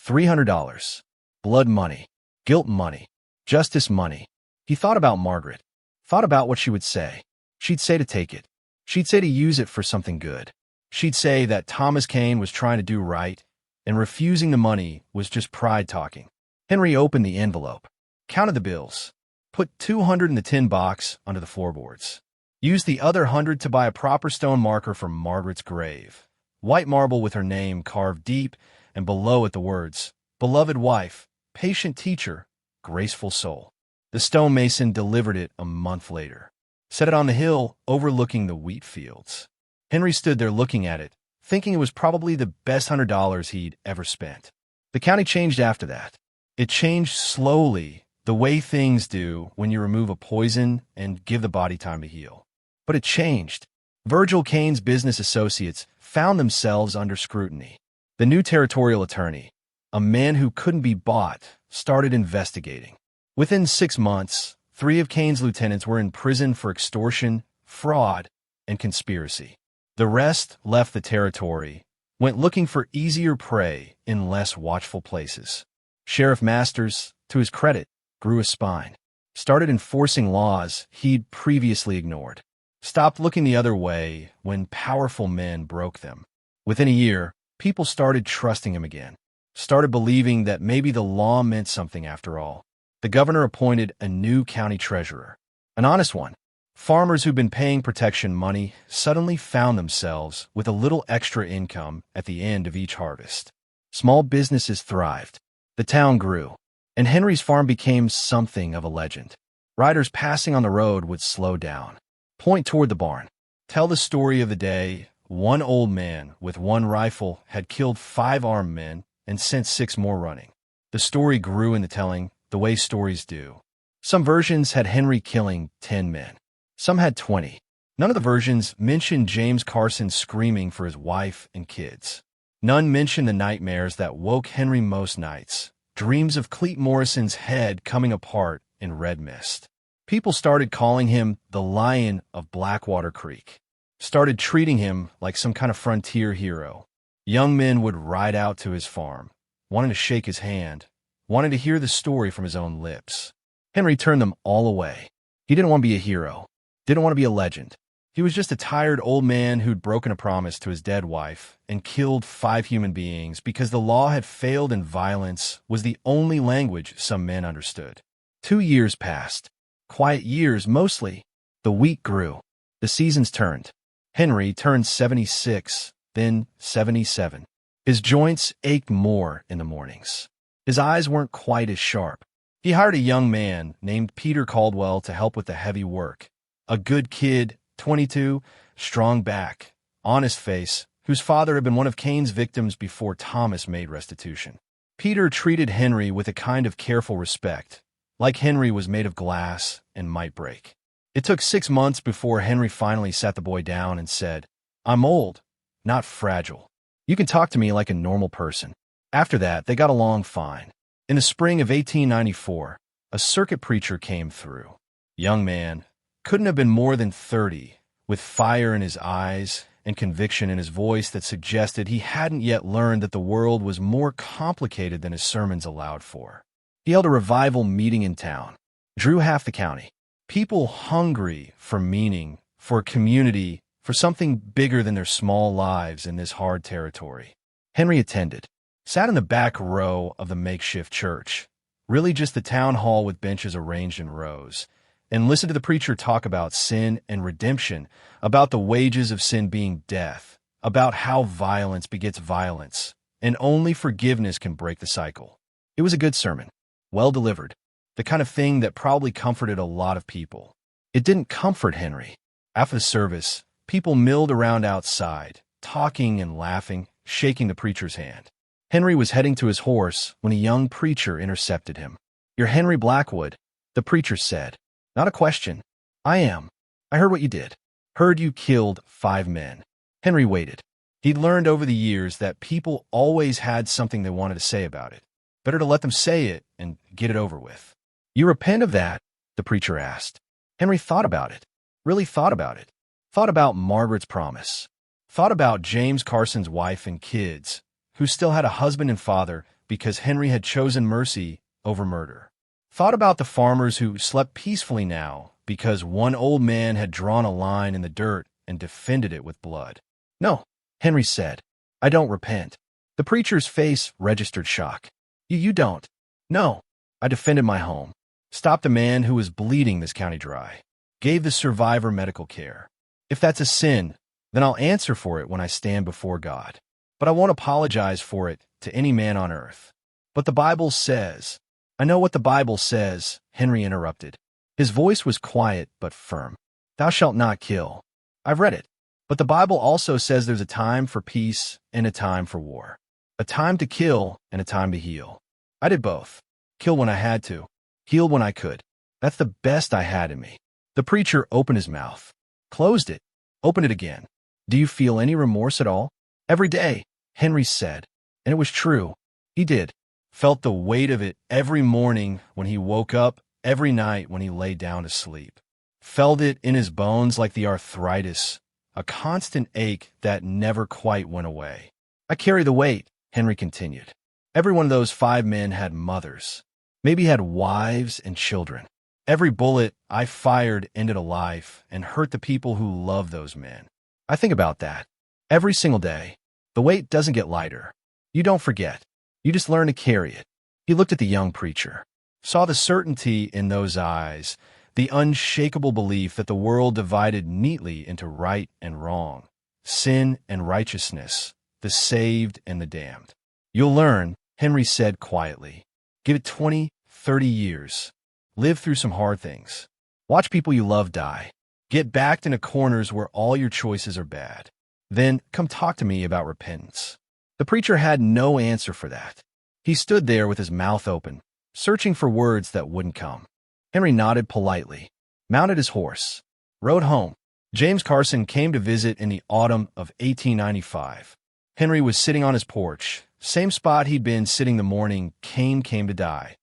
$300. Blood money. Guilt money. Justice money. He thought about Margaret. Thought about what she would say. She'd say to take it. She'd say to use it for something good. She'd say that Thomas Caine was trying to do right, and refusing the money was just pride talking. Henry opened the envelope, counted the bills, put 200 in the tin box under the floorboards, used the other 100 to buy a proper stone marker for Margaret's grave, white marble with her name carved deep, and below it the words, beloved wife, patient teacher, graceful soul. The stonemason delivered it a month later, set it on the hill overlooking the wheat fields. Henry stood there looking at it, thinking it was probably the best $100 he'd ever spent. The county changed after that. It changed slowly, the way things do when you remove a poison and give the body time to heal. But it changed. Virgil Caine's business associates found themselves under scrutiny. The new territorial attorney, a man who couldn't be bought, started investigating. Within 6 months, 3 of Caine's lieutenants were in prison for extortion, fraud, and conspiracy. The rest left the territory, went looking for easier prey in less watchful places. Sheriff Masters, to his credit, grew a spine, started enforcing laws he'd previously ignored, stopped looking the other way when powerful men broke them. Within a year, people started trusting him again, started believing that maybe the law meant something after all. The governor appointed a new county treasurer, an honest one. Farmers who'd been paying protection money suddenly found themselves with a little extra income at the end of each harvest. Small businesses thrived. The town grew, and Henry's farm became something of a legend. Riders passing on the road would slow down, point toward the barn, tell the story of the day one old man with one rifle had killed 5 armed men and sent 6 more running. The story grew in the telling, the way stories do. Some versions had Henry killing 10 men. Some had 20. None of the versions mentioned James Carson screaming for his wife and kids. None mentioned the nightmares that woke Henry most nights, dreams of Cleet Morrison's head coming apart in red mist. People started calling him the Lion of Blackwater Creek, started treating him like some kind of frontier hero. Young men would ride out to his farm, wanting to shake his hand, wanting to hear the story from his own lips. Henry turned them all away. He didn't want to be a hero. Didn't want to be a legend. He was just a tired old man who'd broken a promise to his dead wife and killed 5 human beings because the law had failed and violence was the only language some men understood. 2 years passed. Quiet years, mostly. The wheat grew. The seasons turned. Henry turned 76, then 77. His joints ached more in the mornings. His eyes weren't quite as sharp. He hired a young man named Peter Caldwell to help with the heavy work. A good kid, 22, strong back, honest face, whose father had been one of Caine's victims before Thomas made restitution. Peter treated Henry with a kind of careful respect, like Henry was made of glass and might break. It took 6 months before Henry finally sat the boy down and said, "I'm old, not fragile. You can talk to me like a normal person." After that, they got along fine. In the spring of 1894, a circuit preacher came through. Young man, couldn't have been more than 30, with fire in his eyes and conviction in his voice that suggested he hadn't yet learned that the world was more complicated than his sermons allowed for. He held a revival meeting in town, drew half the county. People hungry for meaning, for community, for something bigger than their small lives in this hard territory. Henry attended, sat in the back row of the makeshift church, really just the town hall with benches arranged in rows, and listened to the preacher talk about sin and redemption, about the wages of sin being death, about how violence begets violence, and only forgiveness can break the cycle. It was a good sermon, well delivered, the kind of thing that probably comforted a lot of people. It didn't comfort Henry. After the service, people milled around outside, talking and laughing, shaking the preacher's hand. Henry was heading to his horse when a young preacher intercepted him. "You're Henry Blackwood," the preacher said. "Not a question." "I am. I heard what you did. Heard you killed 5 men. Henry waited. He'd learned over the years that people always had something they wanted to say about it. Better to let them say it and get it over with. "You repent of that?" the preacher asked. Henry thought about it. Really thought about it. Thought about Margaret's promise. Thought about James Carson's wife and kids, who still had a husband and father because Henry had chosen mercy over murder. Thought about the farmers who slept peacefully now because one old man had drawn a line in the dirt and defended it with blood. "No," Henry said. "I don't repent." The preacher's face registered shock. You don't?" "No. I defended my home. Stopped a man who was bleeding this county dry. Gave the survivor medical care. If that's a sin, then I'll answer for it when I stand before God. But I won't apologize for it to any man on earth." "But the Bible says—" "I know what the Bible says," Henry interrupted. His voice was quiet but firm. "Thou shalt not kill. I've read it. But the Bible also says there's a time for peace and a time for war. A time to kill and a time to heal. I did both. Kill when I had to. Heal when I could. That's the best I had in me." The preacher opened his mouth. Closed it. Opened it again. "Do you feel any remorse at all?" "Every day," Henry said. And it was true. He did. Felt the weight of it every morning when he woke up, every night when he lay down to sleep. Felt it in his bones like the arthritis, a constant ache that never quite went away. "I carry the weight," Henry continued. "Every one of those 5 men had mothers. Maybe had wives and children. Every bullet I fired ended a life and hurt the people who loved those men. I think about that every single day. The weight doesn't get lighter. You don't forget. You just learn to carry it." He looked at the young preacher, saw the certainty in those eyes, the unshakable belief that the world divided neatly into right and wrong, sin and righteousness, the saved and the damned. "You'll learn," Henry said quietly. "Give it 20, 30 years. Live through some hard things. Watch people you love die. Get backed into corners where all your choices are bad. Then come talk to me about repentance." The preacher had no answer for that. He stood there with his mouth open, searching for words that wouldn't come. Henry nodded politely, mounted his horse, rode home. James Carson came to visit in the autumn of 1895. Henry was sitting on his porch, same spot he'd been sitting the morning Caine came to die,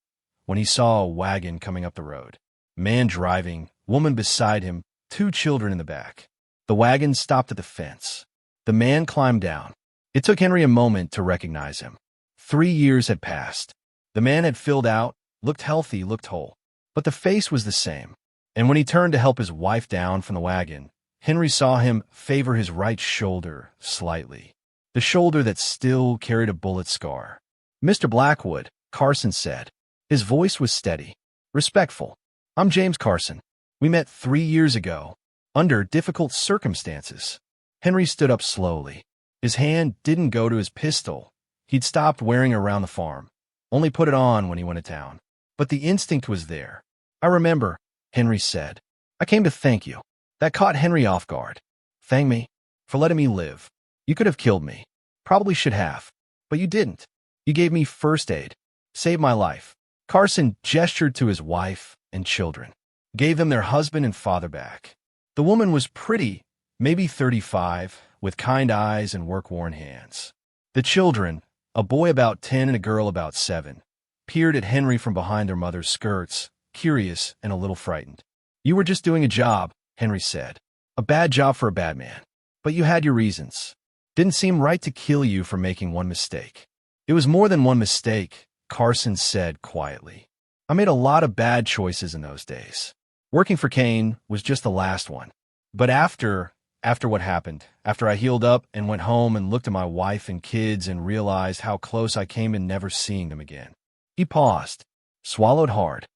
when he saw a wagon coming up the road. Man driving, woman beside him, 2 children in the back. The wagon stopped at the fence. The man climbed down. It took Henry a moment to recognize him. 3 years had passed. The man had filled out, looked healthy, looked whole. But the face was the same. And when he turned to help his wife down from the wagon, Henry saw him favor his right shoulder slightly. The shoulder that still carried a bullet scar. "Mr. Blackwood," Carson said. His voice was steady, respectful. "I'm James Carson. We met 3 years ago, under difficult circumstances." Henry stood up slowly. His hand didn't go to his pistol. He'd stopped wearing it around the farm, only put it on when he went to town. But the instinct was there. "I remember," Henry said. "I came to thank you." That caught Henry off guard. "Thank me? For letting me live. You could have killed me. Probably should have. But you didn't. You gave me first aid. Saved my life." Carson gestured to his wife and children. Gave them their husband and father back. The woman was pretty, maybe 35, with kind eyes and work-worn hands. The children, a boy about 10 and a girl about 7, peered at Henry from behind their mother's skirts, curious and a little frightened. "You were just doing a job," Henry said. "A bad job for a bad man. But you had your reasons. Didn't seem right to kill you for making one mistake." "It was more than one mistake," Carson said quietly. "I made a lot of bad choices in those days. Working for Caine was just the last one. But after what happened, after I healed up and went home and looked at my wife and kids and realized how close I came in never seeing them again." He paused, swallowed hard.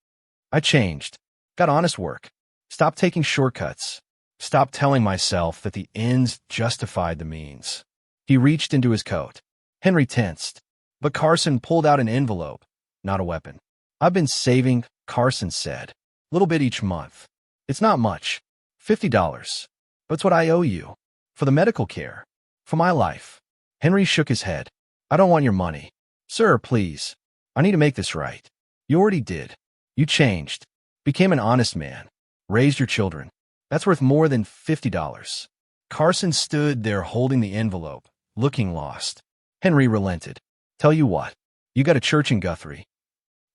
"I changed. Got honest work. Stopped taking shortcuts. Stopped telling myself that the ends justified the means. He reached into his coat. Henry tensed, but Carson pulled out an envelope, not a weapon. "I've been saving," Carson said. "Little bit each month. It's not much. $50. But it's what I owe you. For the medical care. For my life." Henry shook his head. "I don't want your money. Sir, please. I need to make this right. You already did. You changed. Became an honest man. Raised your children. That's worth more than $50. Carson stood there holding the envelope, looking lost. Henry relented. "Tell you what. You got a church in Guthrie?"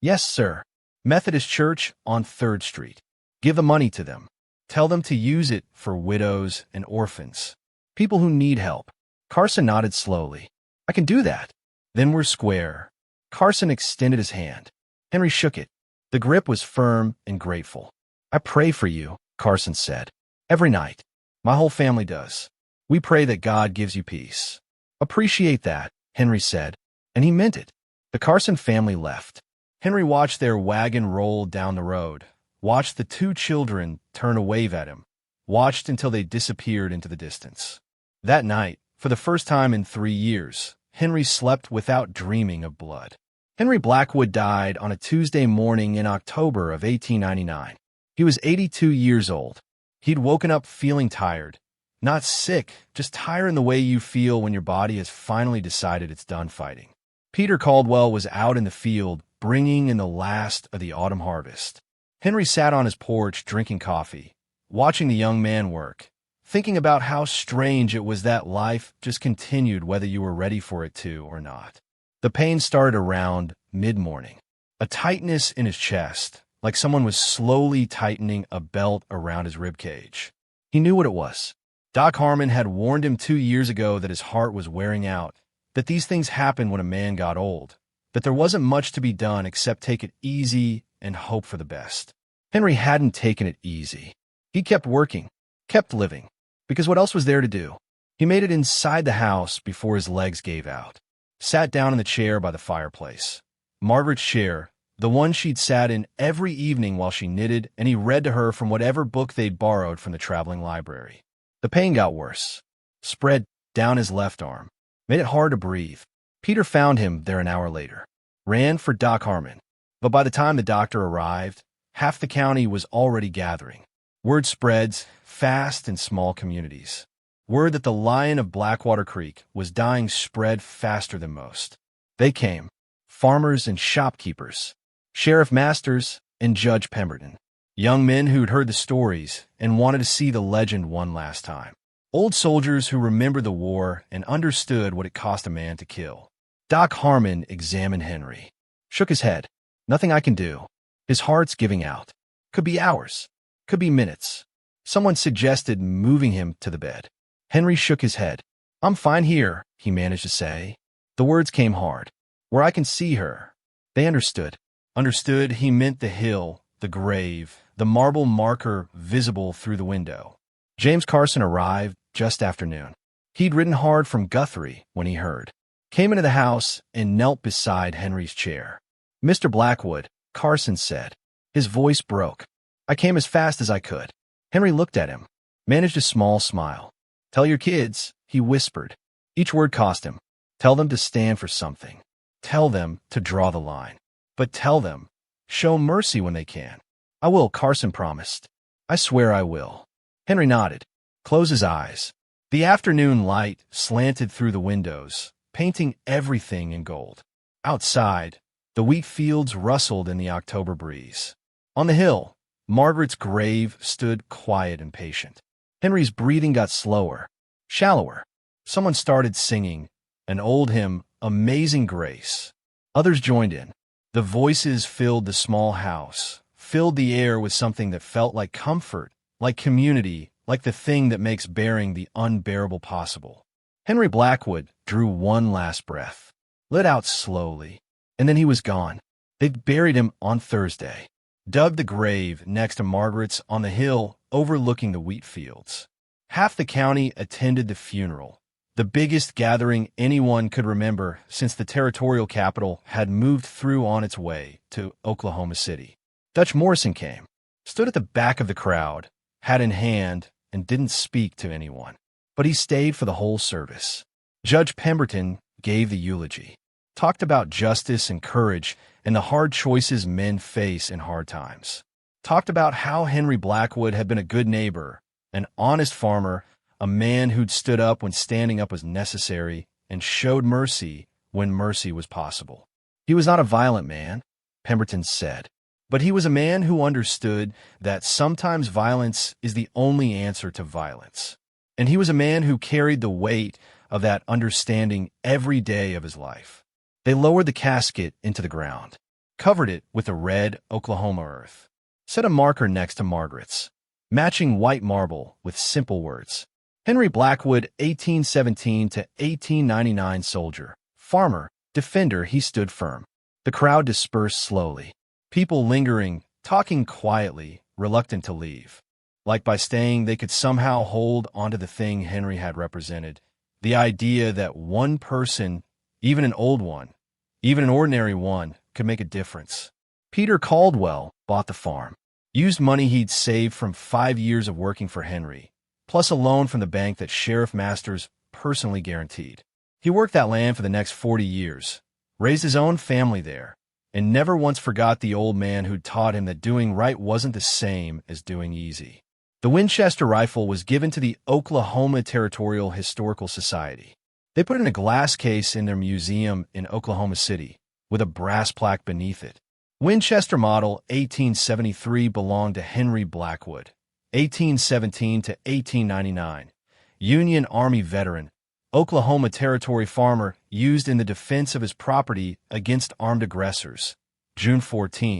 "Yes, sir. Methodist Church on 3rd Street. Give the money to them. Tell them to use it for widows and orphans. People who need help." Carson nodded slowly. "I can do that. Then we're square." Carson extended his hand. Henry shook it. The grip was firm and grateful. "I pray for you," Carson said. "Every night. My whole family does. We pray that God gives you peace." "Appreciate that," Henry said, and he meant it. The Carson family left. Henry watched their wagon roll down the road, watched the 2 children turn to wave at him, watched until they disappeared into the distance. That night, for the first time in 3 years, Henry slept without dreaming of blood. Henry Blackwood died on a Tuesday morning in October of 1899. He was 82 years old. He'd woken up feeling tired. Not sick, just tired in the way you feel when your body has finally decided it's done fighting. Peter Caldwell was out in the field, bringing in the last of the autumn harvest. Henry sat on his porch drinking coffee, watching the young man work, thinking about how strange it was that life just continued whether you were ready for it to or not. The pain started around mid-morning. A tightness in his chest, like someone was slowly tightening a belt around his ribcage. He knew what it was. Doc Harmon had warned him 2 years ago that his heart was wearing out, that these things happened when a man got old, that there wasn't much to be done except take it easy and hope for the best. Henry hadn't taken it easy. He kept working, kept living, because what else was there to do? He made it inside the house before his legs gave out. Sat down in the chair by the fireplace. Margaret's chair, the one she'd sat in every evening while she knitted, and he read to her from whatever book they'd borrowed from the traveling library. The pain got worse. Spread down his left arm. Made it hard to breathe. Peter found him there an hour later. Ran for Doc Harmon. But by the time the doctor arrived, half the county was already gathering. Word spreads fast in small communities. Word that the Lion of Blackwater Creek was dying spread faster than most. They came. Farmers and shopkeepers. Sheriff Masters and Judge Pemberton. Young men who'd heard the stories and wanted to see the legend one last time. Old soldiers who remembered the war and understood what it cost a man to kill. Doc Harmon examined Henry. Shook his head. "Nothing I can do. His heart's giving out. Could be hours. Could be minutes." Someone suggested moving him to the bed. Henry shook his head. "I'm fine here," he managed to say. The words came hard. "Where I can see her." They understood. Understood he meant the hill, the grave, the marble marker visible through the window. James Carson arrived just after noon. He'd ridden hard from Guthrie when he heard. Came into the house and knelt beside Henry's chair. "Mr. Blackwood," Carson said. His voice broke. "I came as fast as I could." Henry looked at him, managed a small smile. "Tell your kids," he whispered. Each word cost him. Tell them to stand for something. Tell them to draw the line. But tell them, show mercy when they can. "I will," Carson promised. "I swear I will." Henry nodded, closed his eyes. The afternoon light slanted through the windows, painting everything in gold. Outside, the wheat fields rustled in the October breeze. On the hill, Margaret's grave stood quiet and patient. Henry's breathing got slower, shallower. Someone started singing an old hymn, Amazing Grace. Others joined in. The voices filled the small house, filled the air with something that felt like comfort, like community, like the thing that makes bearing the unbearable possible. Henry Blackwood drew one last breath, let out slowly, and then he was gone. They'd buried him on Thursday, dug the grave next to Margaret's on the hill overlooking the wheat fields. Half the county attended the funeral, the biggest gathering anyone could remember since the territorial capital had moved through on its way to Oklahoma City. Dutch Morrison came, stood at the back of the crowd, hat in hand, and didn't speak to anyone. But he stayed for the whole service. Judge Pemberton gave the eulogy, talked about justice and courage and the hard choices men face in hard times. Talked about how Henry Blackwood had been a good neighbor, an honest farmer, a man who'd stood up when standing up was necessary and showed mercy when mercy was possible. He was not a violent man, Pemberton said, but he was a man who understood that sometimes violence is the only answer to violence. And he was a man who carried the weight of that understanding every day of his life. They lowered the casket into the ground, covered it with a red Oklahoma earth, set a marker next to Margaret's, matching white marble with simple words. Henry Blackwood, 1817 to 1899 soldier, farmer, defender, he stood firm. The crowd dispersed slowly, people lingering, talking quietly, reluctant to leave. Like by staying, they could somehow hold onto the thing Henry had represented, the idea that one person, even an old one, even an ordinary one, could make a difference. Peter Caldwell bought the farm, used money he'd saved from 5 years of working for Henry, plus a loan from the bank that Sheriff Masters personally guaranteed. He worked that land for the next 40 years, raised his own family there, and never once forgot the old man who'd taught him that doing right wasn't the same as doing easy. The Winchester rifle was given to the Oklahoma Territorial Historical Society. They put it in a glass case in their museum in Oklahoma City, with a brass plaque beneath it. Winchester Model 1873 belonged to Henry Blackwood, 1817 to 1899, Union Army veteran, Oklahoma Territory farmer, used in the defense of his property against armed aggressors. June 14,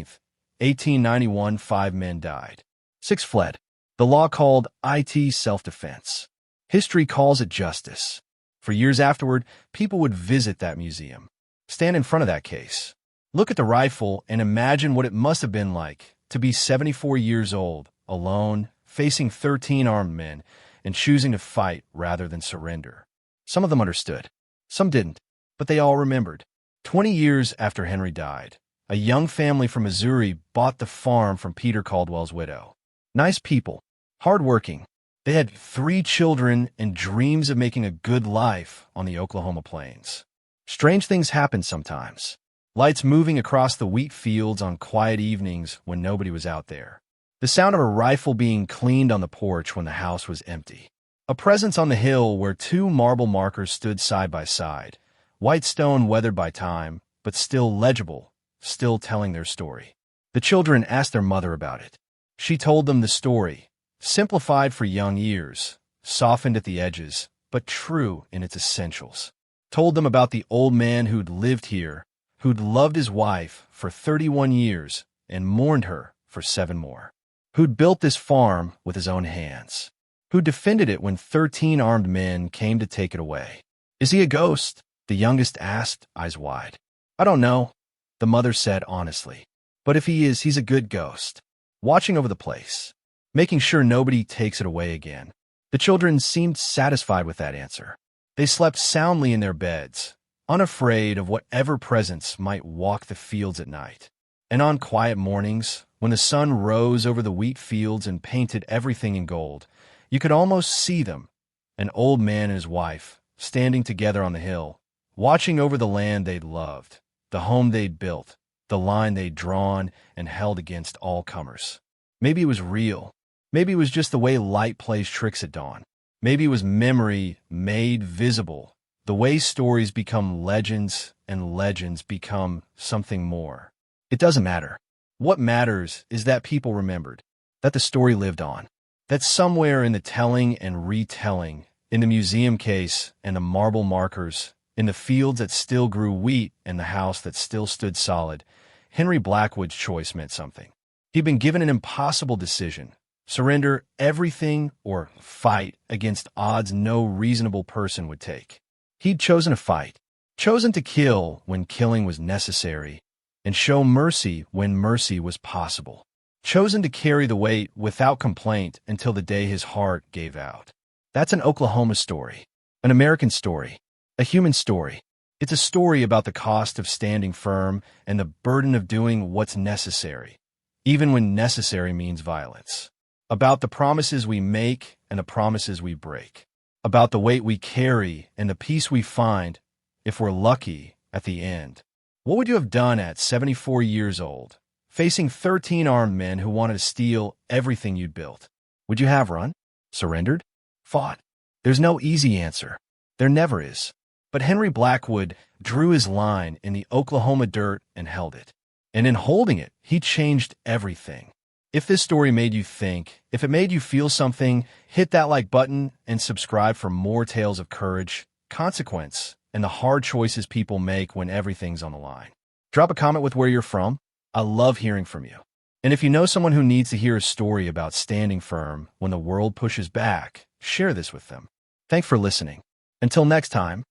1891, 5 men died. 6 fled. The law called it self-defense. History calls it justice. For years afterward, people would visit that museum, stand in front of that case, look at the rifle, and imagine what it must have been like to be 74 years old, alone, facing 13 armed men, and choosing to fight rather than surrender. Some of them understood. Some didn't, but they all remembered. 20 years after Henry died, a young family from Missouri bought the farm from Peter Caldwell's widow. Nice people, hardworking. They had 3 children and dreams of making a good life on the Oklahoma plains. Strange things happen sometimes. Lights moving across the wheat fields on quiet evenings when nobody was out there. The sound of a rifle being cleaned on the porch when the house was empty. A presence on the hill where 2 marble markers stood side by side, white stone weathered by time, but still legible, still telling their story. The children asked their mother about it. She told them the story, simplified for young ears, softened at the edges, but true in its essentials. Told them about the old man who'd lived here, who'd loved his wife for 31 years and mourned her for 7 more, who'd built this farm with his own hands, who defended it when 13 armed men came to take it away. Is he a ghost? The youngest asked, eyes wide. I don't know, the mother said honestly. But if he is, he's a good ghost, watching over the place, making sure nobody takes it away again. The children seemed satisfied with that answer. They slept soundly in their beds, unafraid of whatever presence might walk the fields at night. And on quiet mornings, when the sun rose over the wheat fields and painted everything in gold, you could almost see them, an old man and his wife, standing together on the hill, watching over the land they'd loved, the home they'd built, the line they'd drawn and held against all comers. Maybe it was real. Maybe it was just the way light plays tricks at dawn. Maybe it was memory made visible, the way stories become legends and legends become something more. It doesn't matter. What matters is that people remembered, that the story lived on, that somewhere in the telling and retelling, in the museum case and the marble markers, in the fields that still grew wheat and the house that still stood solid, Henry Blackwood's choice meant something. He'd been given an impossible decision: surrender everything or fight against odds no reasonable person would take. He'd chosen to fight, chosen to kill when killing was necessary, and show mercy when mercy was possible, chosen to carry the weight without complaint until the day his heart gave out. That's an Oklahoma story, an American story, a human story. It's a story about the cost of standing firm and the burden of doing what's necessary, even when necessary means violence. About the promises we make and the promises we break. about the weight we carry and the peace we find if we're lucky at the end. What would you have done at 74 years old, facing 13 armed men who wanted to steal everything you'd built? Would you have run? Surrendered? Fought? There's no easy answer. There never is. But Henry Blackwood drew his line in the Oklahoma dirt and held it. And in holding it, he changed everything. If this story made you think, if it made you feel something, hit that like button and subscribe for more tales of courage, consequence, and the hard choices people make when everything's on the line. Drop a comment with where you're from. I love hearing from you. And if you know someone who needs to hear a story about standing firm when the world pushes back, share this with them. Thanks for listening. Until next time.